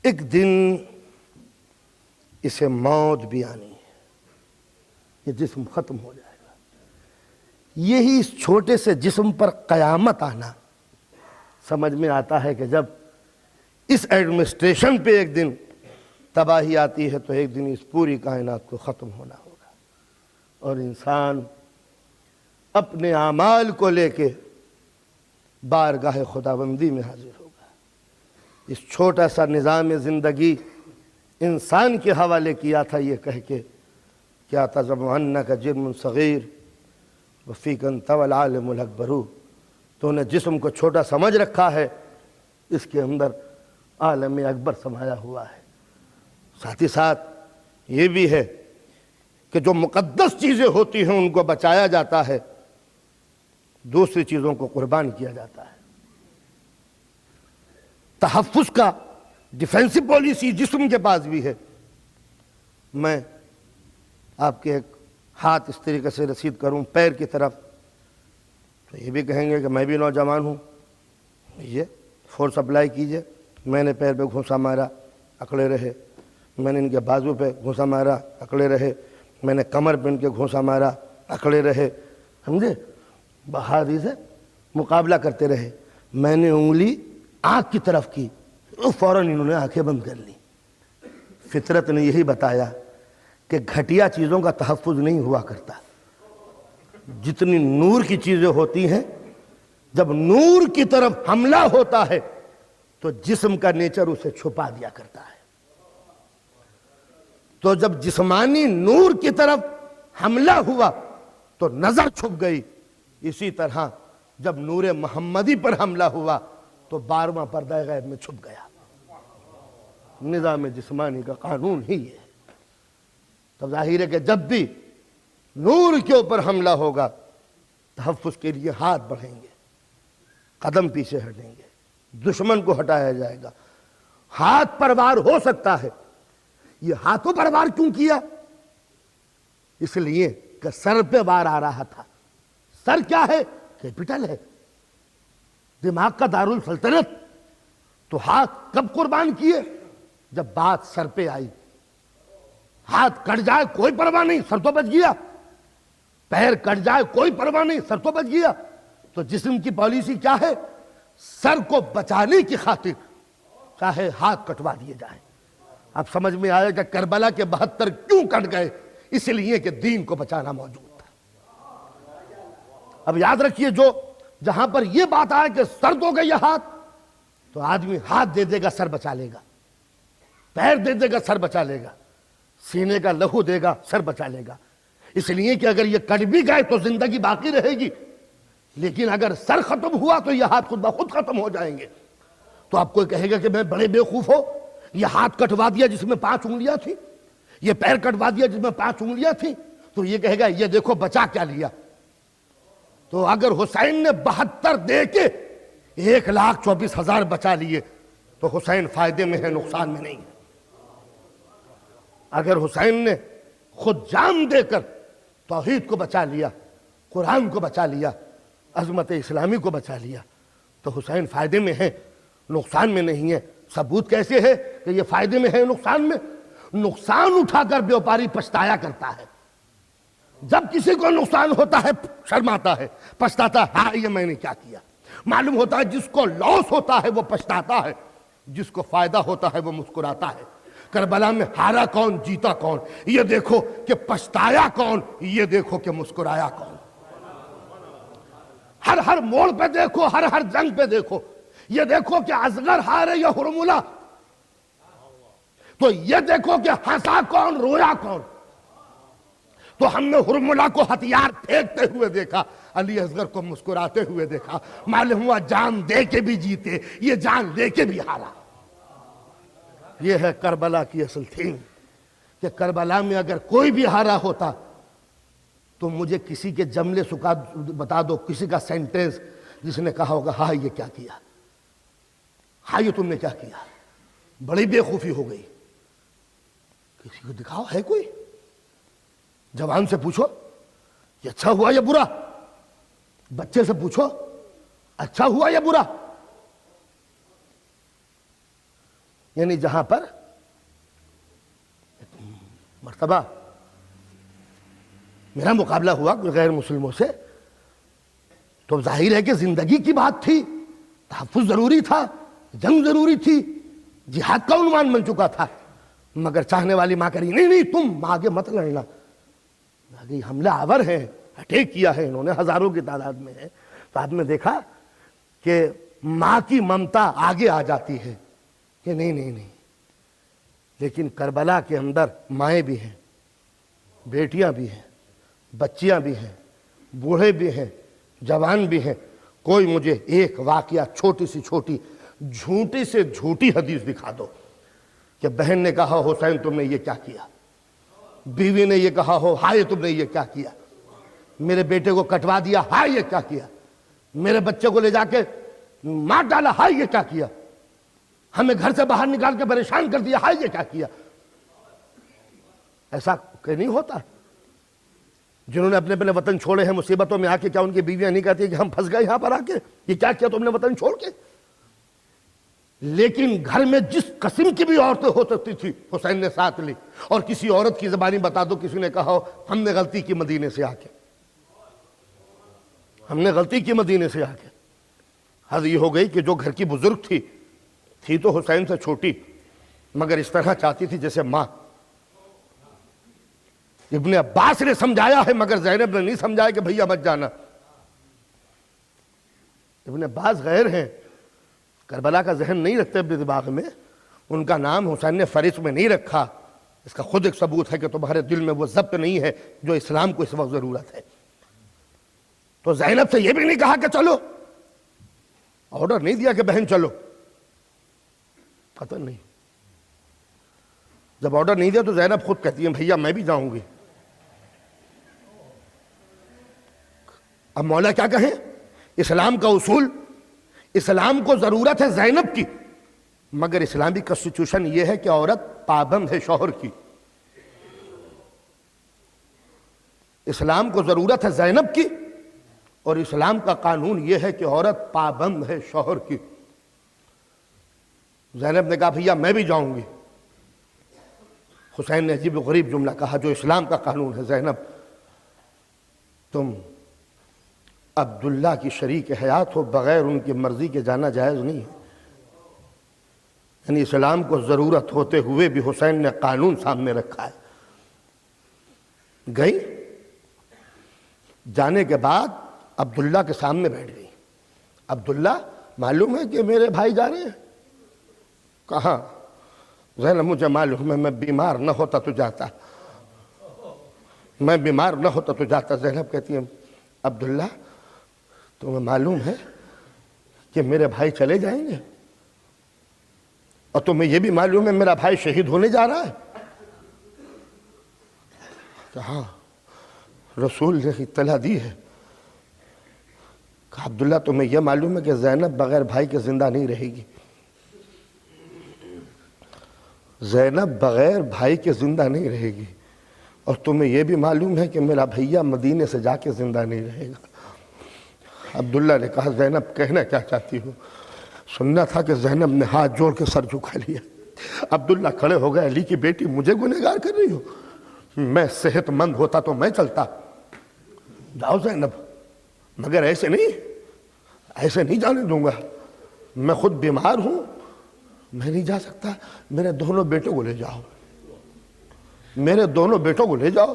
[SPEAKER 1] ایک دن اسے موت بھی آنی ہے، یہ جسم ختم ہو جائے گا۔ یہی اس چھوٹے سے جسم پر قیامت آنا سمجھ میں آتا ہے کہ جب اس ایڈمنسٹریشن پہ ایک دن تباہی آتی ہے تو ایک دن اس پوری کائنات کو ختم ہونا ہوگا، اور انسان اپنے اعمال کو لے کے بارگاہ خداوندی میں حاضر ہوگا۔ اس چھوٹا سا نظام زندگی انسان کے حوالے کیا تھا یہ کہہ کے کیا تزعم انک جرم صغیر وفیک انت والعالم الاکبر، تو نے جسم کو چھوٹا سمجھ رکھا ہے، اس کے اندر عالم اکبر سمایا ہوا ہے۔ ساتھ ہی ساتھ یہ بھی ہے کہ جو مقدس چیزیں ہوتی ہیں ان کو بچایا جاتا ہے، دوسری چیزوں کو قربان کیا جاتا ہے۔ تحفظ کا ڈیفینسو پالیسی جسم کے پاس بھی ہے۔ میں آپ کے ایک ہاتھ اس طریقے سے رسید کروں پیر کی طرف تو یہ بھی کہیں گے کہ میں بھی نوجوان ہوں، یہ فورس اپلائی کیجئے۔ میں نے پیر پہ گھونسا مارا، اکڑے رہے، میں نے ان کے بازو پہ گھونسا مارا، اکڑے رہے، میں نے کمر پہ ان کے گھونسا مارا، اکڑے رہے، سمجھے؟ بہادری سے مقابلہ کرتے رہے۔ میں نے انگلی آنکھ کی طرف کی، فوراً انہوں نے آنکھیں بند کر لی۔ فطرت نے یہی بتایا کہ گھٹیا چیزوں کا تحفظ نہیں ہوا کرتا۔ جتنی نور کی چیزیں ہوتی ہیں، جب نور کی طرف حملہ ہوتا ہے تو جسم کا نیچر اسے چھپا دیا کرتا ہے۔ تو جب جسمانی نور کی طرف حملہ ہوا تو نظر چھپ گئی، اسی طرح جب نور محمدی پر حملہ ہوا تو 12واں پردہ غیب میں چھپ گیا۔ نظام جسمانی کا قانون ہی ہے۔ تو ظاہر ہے کہ جب بھی نور کے اوپر حملہ ہوگا تحفظ کے لیے ہاتھ بڑھیں گے، قدم پیچھے ہٹیں گے، دشمن کو ہٹایا جائے گا۔ ہاتھ پر وار ہو سکتا ہے، یہ ہاتھوں پر وار کیوں کیا؟ اس لیے کہ سر پہ وار آ رہا تھا۔ سر کیا ہے؟ کیپٹل ہے، دماغ کا دارالسلطنت۔ تو ہاتھ کب قربان کیے؟ جب بات سر پہ آئی۔ ہاتھ کٹ جائے کوئی پرواہ نہیں، سر تو بچ گیا۔ پیر کٹ جائے کوئی پرواہ نہیں، سر تو بچ گیا۔ تو جسم کی پالیسی کیا ہے؟ سر کو بچانے کی خاطر چاہے ہاتھ کٹوا دیے جائیں۔ اب سمجھ میں آئے کہ کربلا کے 72 کیوں کٹ گئے؟ اس لیے کہ دین کو بچانا موجود تھا۔ اب یاد رکھیے، جہاں پر یہ بات آئے کہ سر دو گے یہ ہاتھ، تو آدمی ہاتھ دے دے گا سر بچا لے گا، پیر دے دے گا سر بچا لے گا، سینے کا لہو دے گا سر بچا لے گا۔ اس لیے کہ اگر یہ کٹ بھی گئے تو زندگی باقی رہے گی، لیکن اگر سر ختم ہوا تو یہ ہاتھ خود بخود ختم ہو جائیں گے۔ تو آپ کوئی کہے گا کہ میں بڑے بیوقوف ہو، یہ ہاتھ کٹوا دیا جس میں 5 انگلیاں تھیں، یہ پیر کٹوا دیا جس میں 5 انگلیاں تھیں، تو یہ کہے گا یہ دیکھو بچا کیا لیا۔ تو اگر حسین نے 72 دے کے 1,24,000 بچا لیے تو حسین فائدے میں ہے، نقصان میں نہیں ہے۔ اگر حسین نے خود جان دے کر توحید کو بچا لیا، قرآن کو بچا لیا، عظمت اسلامی کو بچا لیا، تو حسین فائدے میں ہے، نقصان میں نہیں ہے۔ ثبوت کیسے ہے کہ یہ فائدے میں ہے نقصان میں؟ نقصان اٹھا کر بیوپاری پچھتایا کرتا ہے۔ جب کسی کو نقصان ہوتا ہے شرماتا ہے، پچھتاتا ہے، ہاں یہ میں نے کیا کیا۔ معلوم ہوتا ہے جس کو لاس ہوتا ہے وہ پچھتاتا ہے، جس کو فائدہ ہوتا ہے وہ مسکراتا ہے۔ کربلا میں ہارا کون، جیتا کون، یہ دیکھو کہ پچھتایا کون، یہ دیکھو کہ مسکرایا کون۔ ہر موڑ پہ دیکھو، ہر جنگ پہ دیکھو، یہ دیکھو کہ اصغر ہارے یا ہرملہ، تو یہ دیکھو کہ ہنسا کون، رویا کون۔ تو ہم نے ہرملہ کو ہتھیار پھینکتے ہوئے دیکھا، علی اصغر کو مسکراتے ہوئے دیکھا۔ معلوم ہوا جان دے کے بھی جیتے، یہ جان لے کے بھی ہارا۔ یہ ہے کربلا کی اصل تھیم، کہ کربلا میں اگر کوئی بھی ہارا ہوتا تو مجھے کسی کے جملے بتا دو، کسی کا سینٹنس جس نے کہا ہوگا ہاں یہ کیا کیا، ہاں یہ تم نے کیا کیا۔ بڑی بے خوفی ہو گئی۔ کسی کو دکھاؤ ہے کوئی؟ جوان سے پوچھو یہ اچھا ہوا یا برا، بچے سے پوچھو اچھا ہوا یا برا۔ یعنی جہاں پر مرتبہ میرا مقابلہ ہوا کوئی غیر مسلموں سے تو ظاہر ہے کہ زندگی کی بات تھی، تحفظ ضروری تھا، جنگ ضروری تھی، جہاد کا عنوان بن چکا تھا، مگر چاہنے والی ماں کری نہیں تم آگے مت لڑنا، آگے حملہ آور ہے، اٹیک کیا ہے انہوں نے، ہزاروں کی تعداد میں ہے۔ تو آپ نے دیکھا کہ ماں کی ممتا آگے آ جاتی ہے کہ نہیں، لیکن کربلا کے اندر مائیں بھی ہیں، بیٹیاں بھی ہیں، بچیاں بھی ہیں، بوڑھے بھی ہیں، جوان بھی ہیں۔ کوئی مجھے ایک واقعہ چھوٹی سے چھوٹی جھوٹی سے جھوٹی حدیث دکھا دو کہ بہن نے کہا حسین تم نے یہ کیا کیا، بیوی نے یہ کہا ہو ہائے تم نے یہ کیا کیا، میرے بیٹے کو کٹوا دیا ہائے یہ کیا کیا، میرے بچے کو لے جا کے مار ڈالا ہائے یہ کیا کیا، ہمیں گھر سے باہر نکال کے پریشان کر دیا ہائے یہ کیا کیا۔ ایسا کہ نہیں ہوتا؟ جنہوں نے اپنے وطن چھوڑے ہیں مصیبتوں میں آ کے، کیا ان کی بیویاں نہیں کہتی کہ ہم پھنس گئے یہاں پر آ کے، یہ کیا کیا تم نے وطن چھوڑ کے؟ لیکن گھر میں جس قسم کی بھی عورتیں ہو سکتی تھی حسین نے ساتھ لی، اور کسی عورت کی زبانی بتا دو کسی نے کہا ہو ہم نے غلطی کی مدینے سے آ کے، ہم نے غلطی کی مدینے سے آ کے۔ حد یہ ہو گئی کہ جو گھر کی بزرگ تھی تو حسین سے چھوٹی، مگر اس طرح چاہتی تھی جیسے ماں۔ ابن عباس نے سمجھایا ہے مگر زینب نے نہیں سمجھایا کہ بھیا مت جانا۔ ابن عباس غیر ہیں، کربلا کا ذہن نہیں رکھتے اپنے دماغ میں، ان کا نام حسین نے فہرست میں نہیں رکھا، اس کا خود ایک ثبوت ہے کہ تمہارے دل میں وہ ضبط نہیں ہے جو اسلام کو اس وقت ضرورت ہے۔ تو زینب سے یہ بھی نہیں کہا کہ چلو، آرڈر نہیں دیا کہ بہن چلو، قطعاً نہیں۔ جب آرڈر نہیں دیا تو زینب خود کہتی ہیں بھیا میں بھی جاؤں گی۔ اب مولا کیا کہیں؟ اسلام کا اصول، اسلام کو ضرورت ہے زینب کی، مگر اسلامی کنسٹیٹیوشن یہ ہے کہ عورت پابند ہے شوہر کی۔ اسلام کو ضرورت ہے زینب کی، اور اسلام کا قانون یہ ہے کہ عورت پابند ہے شوہر کی۔ زینب نے کہا بھیا میں بھی جاؤں گی۔ حسین نے عجیب و غریب جملہ کہا جو اسلام کا قانون ہے، زینب تم عبداللہ کی شریک حیات ہو، بغیر ان کی مرضی کے جانا جائز نہیں ہے۔ یعنی اسلام کو ضرورت ہوتے ہوئے بھی حسین نے قانون سامنے رکھا ہے۔ گئی، جانے کے بعد عبداللہ کے سامنے بیٹھ گئی۔ عبداللہ معلوم ہے کہ میرے بھائی جا رہے ہیں؟ کہاں؟ زینب مجھے معلوم ہے، میں بیمار نہ ہوتا تو جاتا، میں بیمار نہ ہوتا تو جاتا۔ زینب کہتی ہے عبداللہ تمہیں معلوم ہے کہ میرے بھائی چلے جائیں گے، اور تمہیں یہ بھی معلوم ہے میرا بھائی شہید ہونے جا رہا ہے؟ کہ ہاں رسول نے اطلاع دی ہے۔ کہ عبداللہ تمہیں یہ معلوم ہے کہ زینب بغیر بھائی کے زندہ نہیں رہے گی؟ زینب بغیر بھائی کے زندہ نہیں رہے گی، اور تمہیں یہ بھی معلوم ہے کہ میرا بھیا مدینے سے جا کے زندہ نہیں رہے گا۔ عبداللہ نے کہا زینب کہنا کیا چاہتی ہو؟ سننا تھا کہ زینب نے ہاتھ جوڑ کے سر جھکا لیا۔ عبداللہ کھڑے ہو گئے، علی کی بیٹی مجھے گنہگار کر رہی ہو؟ میں صحت مند ہوتا تو میں چلتا۔ جاؤ زینب، مگر ایسے نہیں جانے دوں گا، میں خود بیمار ہوں، میں نہیں جا سکتا۔ میرے دونوں بیٹوں کو لے جاؤ، میرے دونوں بیٹوں کو لے جاؤ،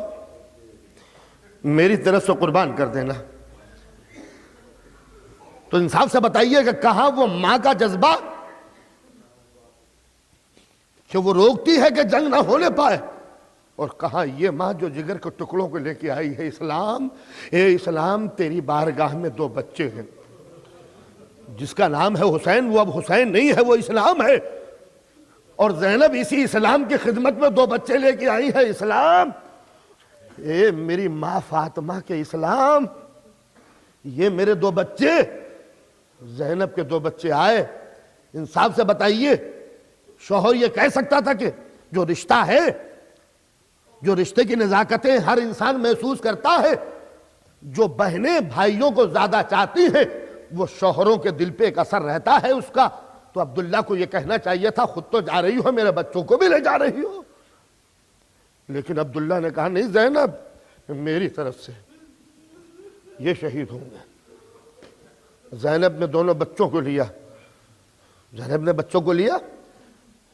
[SPEAKER 1] میری طرف سے قربان کر دینا۔ تو انصاف سے بتائیے کہ کہاں وہ ماں کا جذبہ کہ وہ روکتی ہے کہ جنگ نہ ہونے پائے، اور کہاں یہ ماں جو جگر کے ٹکڑوں کو لے کے آئی ہے۔ اسلام، اے اسلام تیری بارگاہ میں دو بچے ہیں، جس کا نام ہے حسین وہ اب حسین نہیں ہے، وہ اسلام ہے، اور زینب اسی اسلام کی خدمت میں دو بچے لے کے آئی ہے۔ اسلام، اے میری ماں فاطمہ کے اسلام، یہ میرے دو بچے، زینب کے دو بچے آئے۔ انصاف سے بتائیے شوہر یہ کہہ سکتا تھا کہ جو رشتہ ہے، جو رشتے کی نزاکتیں ہر انسان محسوس کرتا ہے، جو بہنیں بھائیوں کو زیادہ چاہتی ہیں، وہ شوہروں کے دل پہ ایک اثر رہتا ہے اس کا تو عبداللہ کو یہ کہنا چاہیے تھا خود تو جا رہی ہو، میرے بچوں کو بھی لے جا رہی ہو، لیکن عبداللہ نے کہا نہیں زینب میری طرف سے یہ شہید ہوں گے۔ زینب نے دونوں بچوں کو لیا، زینب نے بچوں کو لیا،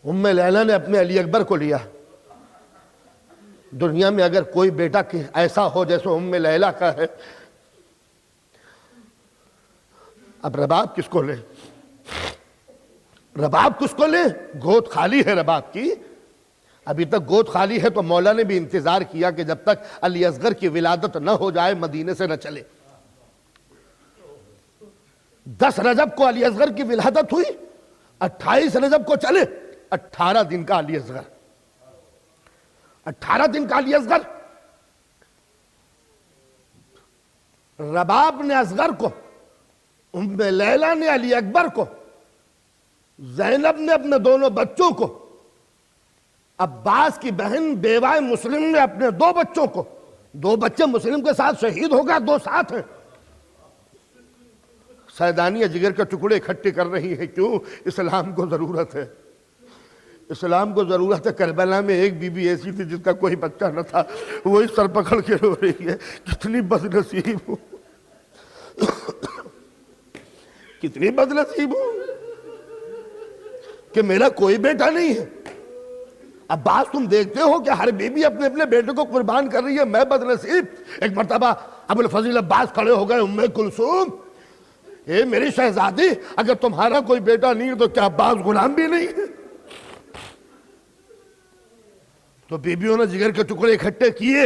[SPEAKER 1] ام لیلہ نے اپنے علی اکبر کو لیا۔ دنیا میں اگر کوئی بیٹا ایسا ہو جیسے ام لیلہ کا ہے، اب رباب کس کو لے؟ رباب کس کو لے؟ گود خالی ہے رباب کی، ابھی تک گود خالی ہے، تو مولا نے بھی انتظار کیا کہ جب تک علی اصغر کی ولادت نہ ہو جائے مدینے سے نہ چلے۔ 10 رجب کو علی اصغر کی ولادت ہوئی، 28 رجب کو چلے، 18 دن کا علی اصغر، 18 دن کا علی اصغر۔ رباب نے اصغر کو، ام لیلہ نے علی اکبر کو، زینب نے اپنے دونوں بچوں کو، عباس کی بہن بیوہ مسلم نے اپنے 2 بچوں کو، 2 بچے مسلم کے ساتھ شہید ہو گئے، 2 ساتھ ہیں۔ سیدانیہ جگر کے ٹکڑے اکٹھے کر رہی ہیں، کیوں؟ اسلام کو ضرورت ہے، اسلام کو ضرورت ہے۔ کربلا میں ایک بی بی ایسی تھی جس کا کوئی بچہ نہ تھا، وہی سر پکڑ کے رو رہی ہے، کتنی بد نصیب ہوں، کتنی بد نصیب ہوں کہ میرا کوئی بیٹا نہیں ہے۔ عباس تم دیکھتے ہو کہ ہر بیوی اپنے اپنے بیٹے کو قربان کر رہی ہے، میں بد نصیب۔ ایک مرتبہ ابو الفضل عباس کھڑے ہو گئے، ام کلثوم اے میری شہزادی، اگر تمہارا کوئی بیٹا نہیں تو کیا عباس غلام بھی نہیں ہے؟ تو بیویوں نے جگر کے ٹکڑے اکٹھے کیے،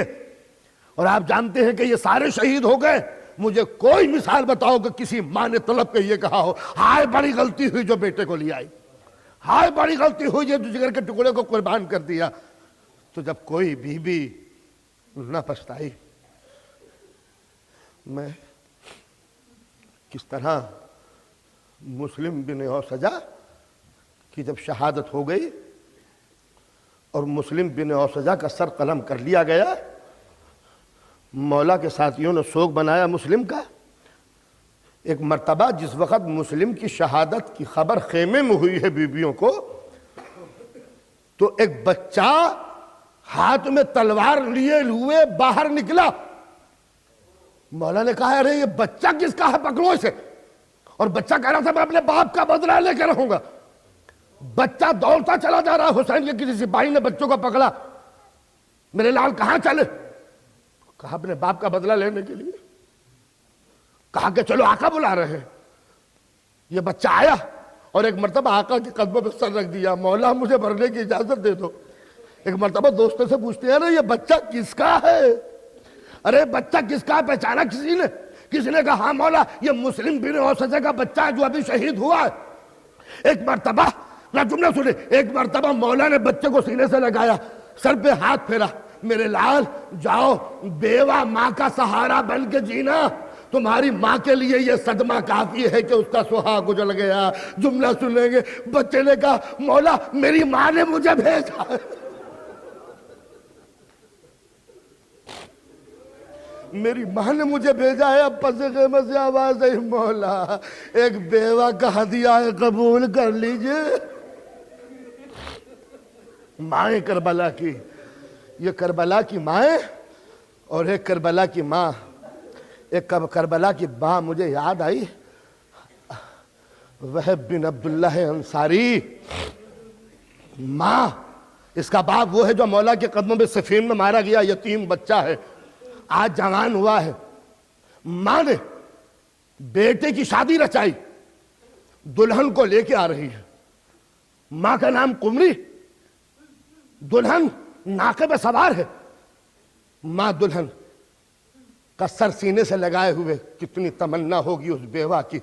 [SPEAKER 1] اور آپ جانتے ہیں کہ یہ سارے شہید ہو گئے۔ مجھے کوئی مثال بتاؤ کہ کسی ماں نے طلب کے یہ کہا ہو ہائے بڑی غلطی ہوئی جو بیٹے کو لے آئی، ہائے بڑی غلطی ہوئی جو جگر کے ٹکڑے کو قربان کر دیا۔ تو جب کوئی بیوی نہ پچھتائی، میں کس طرح مسلم بن اوسجہ کی جب شہادت ہو گئی اور مسلم بن اوسجہ کا سر قلم کر لیا گیا، مولا کے ساتھیوں نے سوگ بنایا مسلم کا۔ ایک مرتبہ جس وقت مسلم کی شہادت کی خبر خیمے میں ہوئی ہے بیویوں کو، تو ایک بچہ ہاتھ میں تلوار لیے ہوئے باہر نکلا۔ مولا نے کہا ارے یہ بچہ کس کا ہے، پکڑو اسے۔ اور بچہ کہہ رہا تھا میں اپنے باپ کا بدلہ لے کے رہوں گا۔ بچہ دوڑتا چلا جا رہا، حسین کے کسی سپاہی نے بچوں کو پکڑا، میرے لال کہاں چلے؟ کہا اپنے باپ کا بدلہ لینے کے لیے۔ کہا کہ چلو آقا بلا رہے ہیں۔ یہ بچہ آیا اور ایک مرتبہ آقا کے قدموں پہ سر رکھ دیا، مولا مجھے مرنے کی اجازت دے دو۔ ایک مرتبہ دوستوں سے پوچھتے ہیں نا یہ بچہ کس کا ہے؟ ارے بچہ کس کا ہے پہچانا کسی نے؟ کسی نے کہا ہاں مولا یہ مسلم بن اوسجہ کا بچہ ہے جو ابھی شہید ہوا ہے۔ ایک مرتبہ نہ جملہ سنے، ایک مرتبہ مولا نے بچے کو سینے سے لگایا، سر پہ ہاتھ پھیرا، میرے لال جاؤ بیوہ ماں کا سہارا بن کے جینا، تمہاری ماں کے لیے یہ صدمہ کافی ہے کہ اس کا سہاگ اجڑ گیا۔ جملہ سنیں گے، بچے نے کہا مولا میری ماں نے مجھے بھیجا ہے، میری ماں نے مجھے بھیجا ہے۔ اب پس خیمے سے آواز آئی مولا ایک بیوہ کا ہدیہ قبول کر لیجئے۔ مائیں کربلا کی، یہ کربلا کی مائیں اور ایک کربلا کی ماں، ایک کربلا کی ماں مجھے یاد آئی، وہب بن عبداللہ انصاری ماں، اس کا باپ وہ ہے جو مولا کے قدموں میں صفین میں مارا گیا، یتیم بچہ ہے، آج جوان ہوا ہے۔ ماں نے بیٹے کی شادی رچائی، دلہن کو لے کے آ رہی ہے، ماں کا نام قمری، دلہن ناقے پہ سوار ہے۔ ماں دلہن کا سر سینے سے لگائے ہوئے، کتنی تمنا ہوگی اس بیوہ کی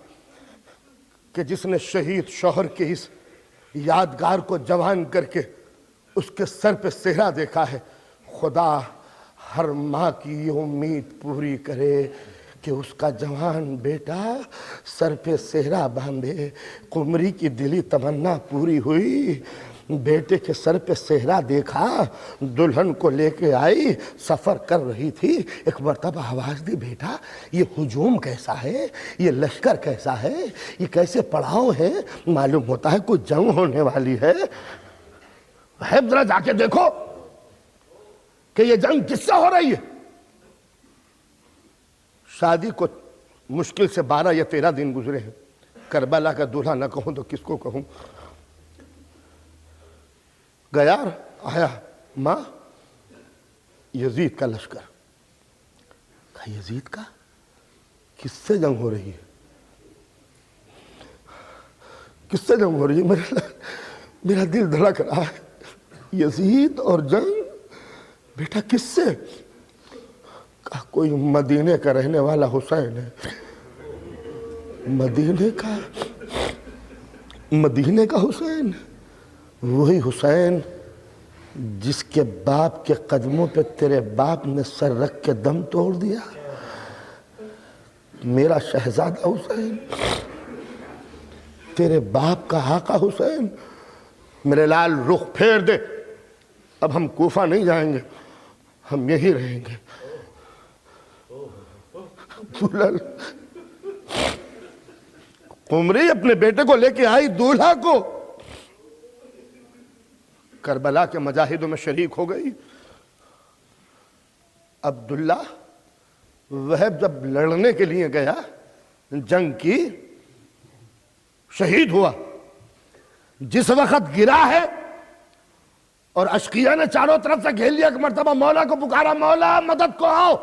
[SPEAKER 1] کہ جس نے شہید شوہر کے اس یادگار کو جوان کر کے اس کے سر پہ صحرا دیکھا ہے۔ خدا ہر ماں کی یہ امید پوری کرے کہ اس کا جوان بیٹا سر پہ صحرا باندھے۔ قمری کی دلی تمنا پوری ہوئی، بیٹے کے سر پہ صحرا دیکھا، دلہن کو لے کے آئی، سفر کر رہی تھی، ایک مرتبہ آواز دی، بیٹا یہ ہجوم کیسا ہے، یہ لشکر کیسا ہے، یہ کیسے پڑاؤ ہے، معلوم ہوتا ہے کوئی جنگ ہونے والی ہے، وہب ذرا جا کے دیکھو کہ یہ جنگ کس سے ہو رہی ہے۔ شادی کو مشکل سے 12 یا 13 دن گزرے ہیں، کربلا کا دولہا نہ کہوں تو کس کو کہوں۔ گیا آیا، ماں یزید کا لشکر۔ کہا یزید کا؟ کس سے جنگ ہو رہی ہے؟ کس سے جنگ ہو رہی ہے؟ میرا دل دھڑک رہا ہے، یزید اور جنگ، بیٹا کس سے؟ کہا کوئی مدینے کا رہنے والا حسین ہے۔ مدینے کا حسین، وہی حسین جس کے باپ کے قدموں پہ تیرے باپ نے سر رکھ کے دم توڑ دیا، میرا شہزادہ حسین، تیرے باپ کا آقا حسین۔ میرے لال رخ پھیر دے، اب ہم کوفہ نہیں جائیں گے، ہم یہی رہیں گے۔ قمری اپنے بیٹے کو لے کے آئی دولہا کو، کربلا کے مجاہدوں میں شریک ہو گئی۔ عبداللہ وہب جب لڑنے کے لیے گیا، جنگ کی، شہید ہوا۔ جس وقت گرا ہے اور اشقیاء نے چاروں طرف سے گھیر لیا، ایک مرتبہ مولا کو پکارا، مولا مدد کو آؤ،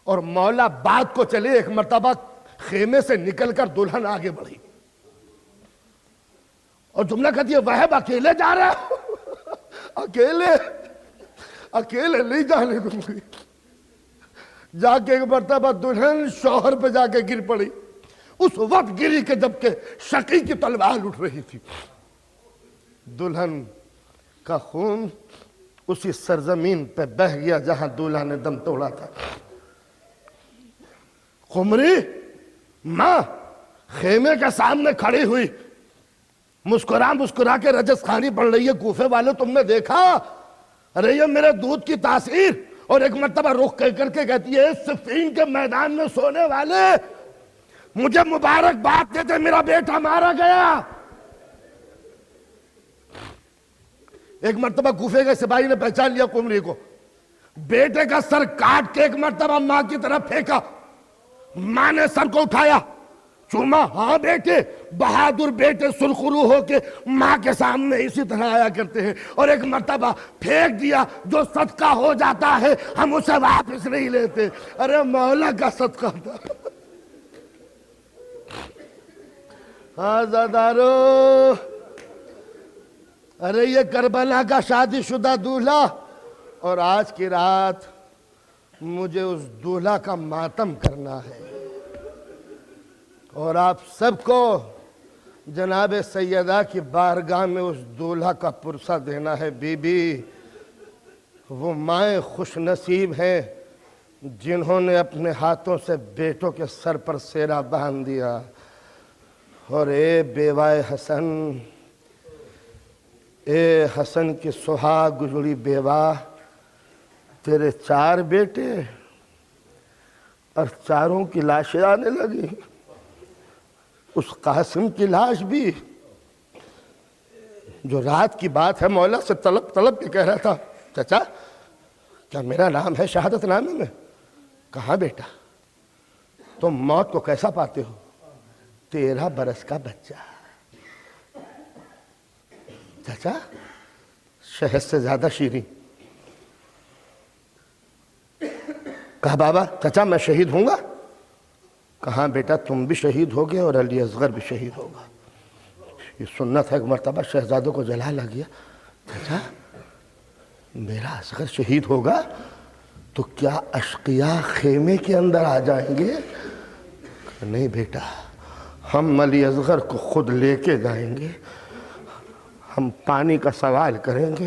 [SPEAKER 1] اور مولا بعد کو چلے، ایک مرتبہ خیمے سے نکل کر دلہن آگے بڑھی اور جملہ کہتی ہے، وہب اکیلے جا رہے ہو؟ اکیلے نہیں جانے دوں گی۔ جا کے ایک مرتبہ دلہن شوہر پہ جا کے گر پڑی، اس وقت گری کہ جبکہ شقی کی تلوار اٹھ رہی تھی۔ دلہن کا خون اسی سرزمین پہ بہہ گیا جہاں دولہا نے دم توڑا تھا۔ قمری ماں خیمے کے سامنے کھڑی ہوئی، مسکرا کے رجس خانی پڑھ رہی ہے۔ کوفے والے تم نے دیکھا؟ ارے یہ میرے دودھ کی تاثیر، اور ایک مرتبہ رخ کر کے کہتی ہے، صفین کے میدان میں سونے والے مجھے مبارک بات دیتے، میرا بیٹا مارا گیا۔ ایک مرتبہ کوفے کے سپاہی نے پہچان لیا قمری کو، بیٹے کا سر کاٹ کے ایک مرتبہ ماں کی طرف پھینکا، ماں نے سر کو اٹھایا، چوما، ہاں بیٹے، بہادر بیٹے سرخرو ہو کے ماں کے سامنے اسی طرح آیا کرتے ہیں، اور ایک مرتبہ پھینک دیا، جو صدقہ ہو جاتا ہے ہم اسے واپس نہیں لیتے۔ ارے مولا کا صدقہ تھا۔ ہاں زادارو، ارے یہ کربلا کا شادی شدہ دولہا، اور آج کی رات مجھے اس دولہا کا ماتم کرنا ہے، اور آپ سب کو جناب سیدہ کی بارگاہ میں اس دولہا کا پرسہ دینا ہے۔ بی بی، وہ مائیں خوش نصیب ہیں جنہوں نے اپنے ہاتھوں سے بیٹوں کے سر پر سیرا باندھ دیا، اور اے بیوائے حسن، اے حسن کی سہاگ گزری بیوہ، تیرے 4 بیٹے اور چاروں کی لاشیں آنے لگی، اس قاسم کی لاش بھی، جو رات کی بات ہے مولا سے طلب کے کہہ رہا تھا، چچا کیا میرا نام ہے شہادت نامے میں؟ کہاں بیٹا، تم موت کو کیسا پاتے ہو؟ 13 برس کا بچہ، چچا شہد سے زیادہ شیریں۔ کہا بابا چچا میں شہید ہوں گا؟ کہاں بیٹا تم بھی شہید ہوگے اور علی اصغر بھی شہید ہوگا۔ یہ سنت ہے، ایک مرتبہ شہزادوں کو جلال آ گیا، چچا میرا اصغر شہید ہوگا تو کیا اشقیاء خیمے کے اندر آ جائیں گے؟ نہیں بیٹا، ہم علی اصغر کو خود لے کے جائیں گے، ہم پانی کا سوال کریں گے،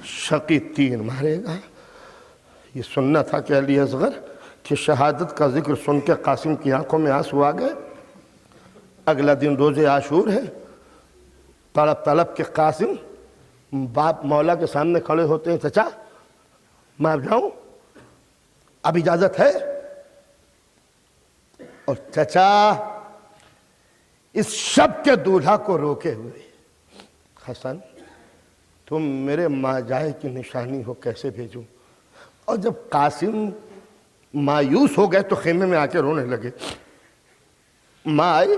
[SPEAKER 1] شقی 3 مارے گا۔ یہ سننا تھا کہ علی اصغر کی شہادت کا ذکر سن کے قاسم کی آنکھوں میں آنسو آ گئے۔ اگلا دن روز عاشور ہے، تڑپ کے قاسم باپ مولا کے سامنے کھڑے ہوتے ہیں، چچا میں اب جاؤں، اب اجازت ہے؟ اور چچا اس شب کے دولہا کو روکے ہوئے، حسن تم میرے ماں جائے کی نشانی ہو، کیسے بھیجوں؟ اور جب قاسم مایوس ہو گئے تو خیمے میں آ کے رونے لگے۔ ماں آئی،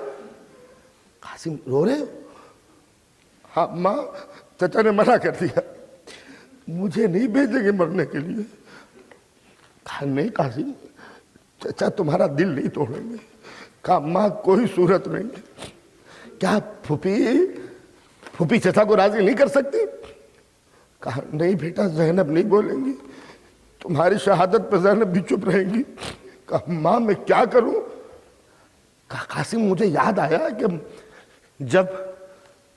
[SPEAKER 1] قاسم رو رہے ہو؟ ہاں ماں، چچا نے منع کر دیا، مجھے نہیں بھیجیں گے مرنے کے لیے۔ کہا نہیں قاسم، چچا تمہارا دل نہیں توڑیں گے۔ کہا ماں کوئی صورت نہیں ہے، کیا پھوپھی چچا کو راضی نہیں کر سکتی؟ کہا نہیں بیٹا، زینب نہیں بولیں گی، تمہاری شہادت پہ زینب بھی چپ رہیں گی۔ کہا ماں میں کیا کروں؟ کہا قاسم مجھے یاد آیا کہ جب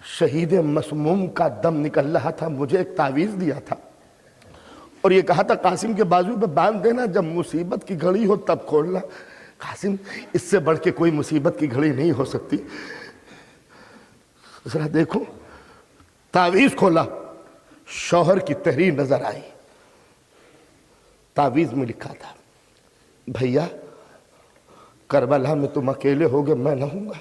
[SPEAKER 1] شہید مسموم کا دم نکل رہا تھا مجھے ایک تعویذ دیا تھا اور یہ کہا تھا قاسم کے بازو پہ باندھ دینا، جب مصیبت کی گھڑی ہو تب کھولنا۔ قاسم اس سے بڑھ کے کوئی مصیبت کی گھڑی نہیں ہو سکتی، ذرا دیکھو۔ تعویذ کھولا، شوہر کی تحریر نظر آئی، تعویذ میں لکھا تھا بھیا کربلا میں تم اکیلے ہوگے، میں نہ ہوں گا،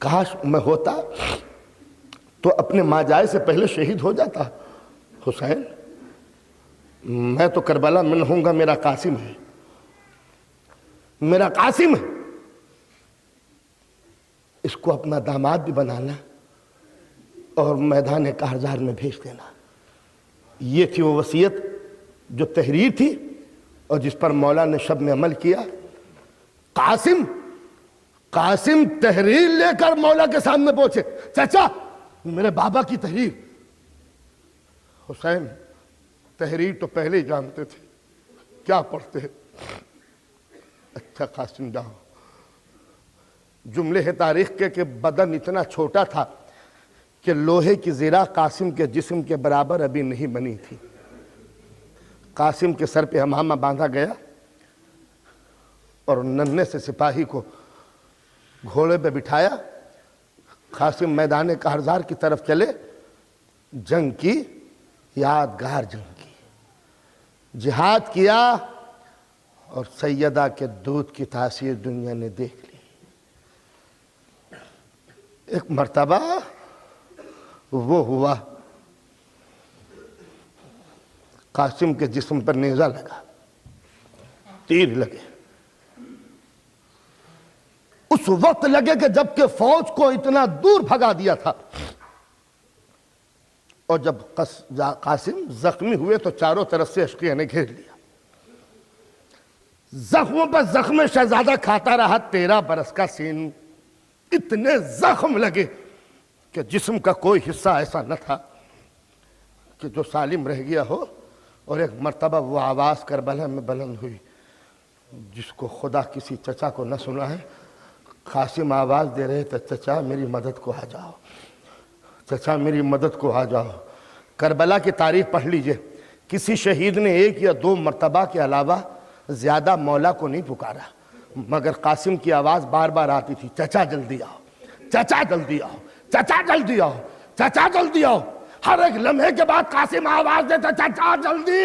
[SPEAKER 1] کاش میں ہوتا تو اپنے ماں جائے سے پہلے شہید ہو جاتا۔ حسین میں تو کربلا میں نہ ہوں گا، میرا قاسم ہے، میرا قاسم ہے، اس کو اپنا داماد بھی بنانا اور میدان کارزار میں بھیج دینا۔ یہ تھی وہ وصیت جو تحریر تھی اور جس پر مولا نے شب میں عمل کیا۔ قاسم تحریر لے کر مولا کے سامنے پہنچے، چچا میرے بابا کی تحریر۔ حسین تحریر تو پہلے ہی جانتے تھے، کیا پڑھتے؟ اچھا قاسم جاؤ۔ جملے تاریخ کے کہ بدن اتنا چھوٹا تھا کہ لوہے کی زرہ قاسم کے جسم کے برابر ابھی نہیں بنی تھی۔ قاسم کے سر پہ ہمامہ باندھا گیا اور ننھے سے سپاہی کو گھوڑے پہ بٹھایا، قاسم میدان کارزار کی طرف چلے۔ جنگ کی، یادگار جنگ کی، جہاد کیا اور سیدہ کے دودھ کی تاثیر دنیا نے دیکھ لی۔ ایک مرتبہ وہ ہوا، قاسم کے جسم پر نیزہ لگا، تیر لگے، اس وقت لگے کہ جب کہ فوج کو اتنا دور بھگا دیا تھا، اور جب قاسم زخمی ہوئے تو چاروں طرف سے اشقیہ نے گھیر لیا۔ زخموں پر زخم شہزادہ کھاتا رہا 13 برس کا سین، اتنے زخم لگے کہ جسم کا کوئی حصہ ایسا نہ تھا کہ جو سالم رہ گیا ہو۔ اور ایک مرتبہ وہ آواز کربلا میں بلند ہوئی جس کو خدا کسی چچا کو نہ سنا ہے۔ قاسم آواز دے رہے تھے، چچا میری مدد کو آ جاؤ، چچا میری مدد کو آ جاؤ۔ کربلا کی تاریخ پڑھ لیجئے، کسی شہید نے 1 یا 2 مرتبہ کے علاوہ زیادہ مولا کو نہیں پکارا، مگر قاسم کی آواز بار بار آتی تھی، چچا جلدی آؤ، چچا جلدی آؤ، چچا جلدی آؤ، چچا جلدی آؤ۔ ہر ایک لمحے کے بعد قاسم آواز دیتا، چچا جلدی۔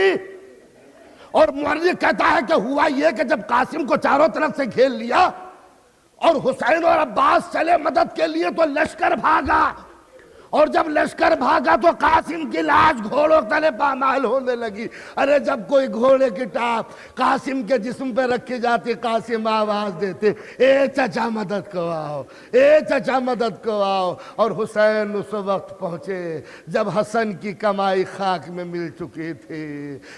[SPEAKER 1] اور مورخ کہتا ہے کہ ہوا یہ کہ جب قاسم کو چاروں طرف سے گھیر لیا اور حسین اور عباس چلے مدد کے لیے تو لشکر بھاگا، اور جب لشکر بھاگا تو قاسم کی لاش گھوڑوں تلے پامال ہونے لگی۔ ارے جب کوئی گھوڑے کی ٹاپ قاسم کے جسم پہ رکھی جاتی، قاسم آواز دیتے، اے چچا مدد کو آؤ، اے چچا مدد کو آؤ۔ اور حسین اس وقت پہنچے جب حسن کی کمائی خاک میں مل چکی تھی۔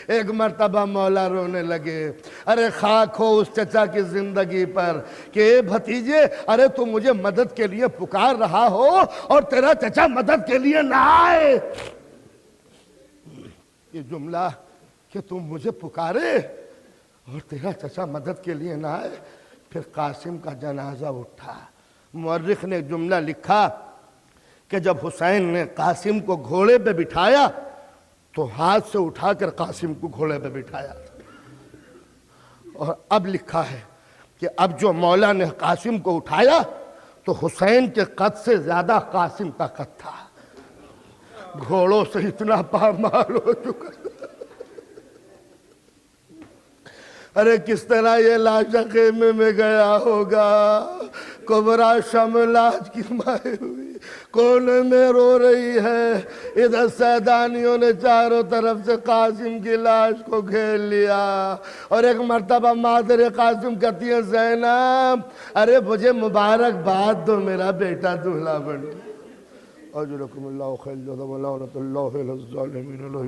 [SPEAKER 1] ایک مرتبہ مولا رونے لگے، ارے خاک ہو اس چچا کی زندگی پر کہ اے بھتیجے، ارے تو مجھے مدد کے لیے پکار رہا ہو اور تیرا چچا مدد کے لیے نہ آئے۔ یہ جملہ کہ تم مجھے پکارے اور تیرا چچا مدد کے لیے نہ آئے۔ پھر قاسم کا جنازہ اٹھا۔ مورخ نے جملہ لکھا کہ جب حسین نے قاسم کو گھوڑے پہ بٹھایا تو ہاتھ سے اٹھا کر قاسم کو گھوڑے پہ بٹھایا، اور اب لکھا ہے کہ اب جو مولا نے قاسم کو اٹھایا تو حسین کے قد سے زیادہ قاسم کا قد تھا، گھوڑوں سے اتنا پامال ہو چکا تھا۔ ارے کس طرح یہ لاشا خیمے میں گیا ہوگا، کبرا شملاج کی مائے ہوئی کونے میں رو رہی ہے، ادھر سیدانیوں نے چاروں طرف سے قاسم کی لاش کو گھیر لیا، اور ایک مرتبہ مادر قاسم کہتی ہے زینب ارے مجھے مبارک باد دو، میرا بیٹا دولہا بن گیا۔ اجرکم اللہ خیر جزا ولعنت اللہ علی الظالمین اللہ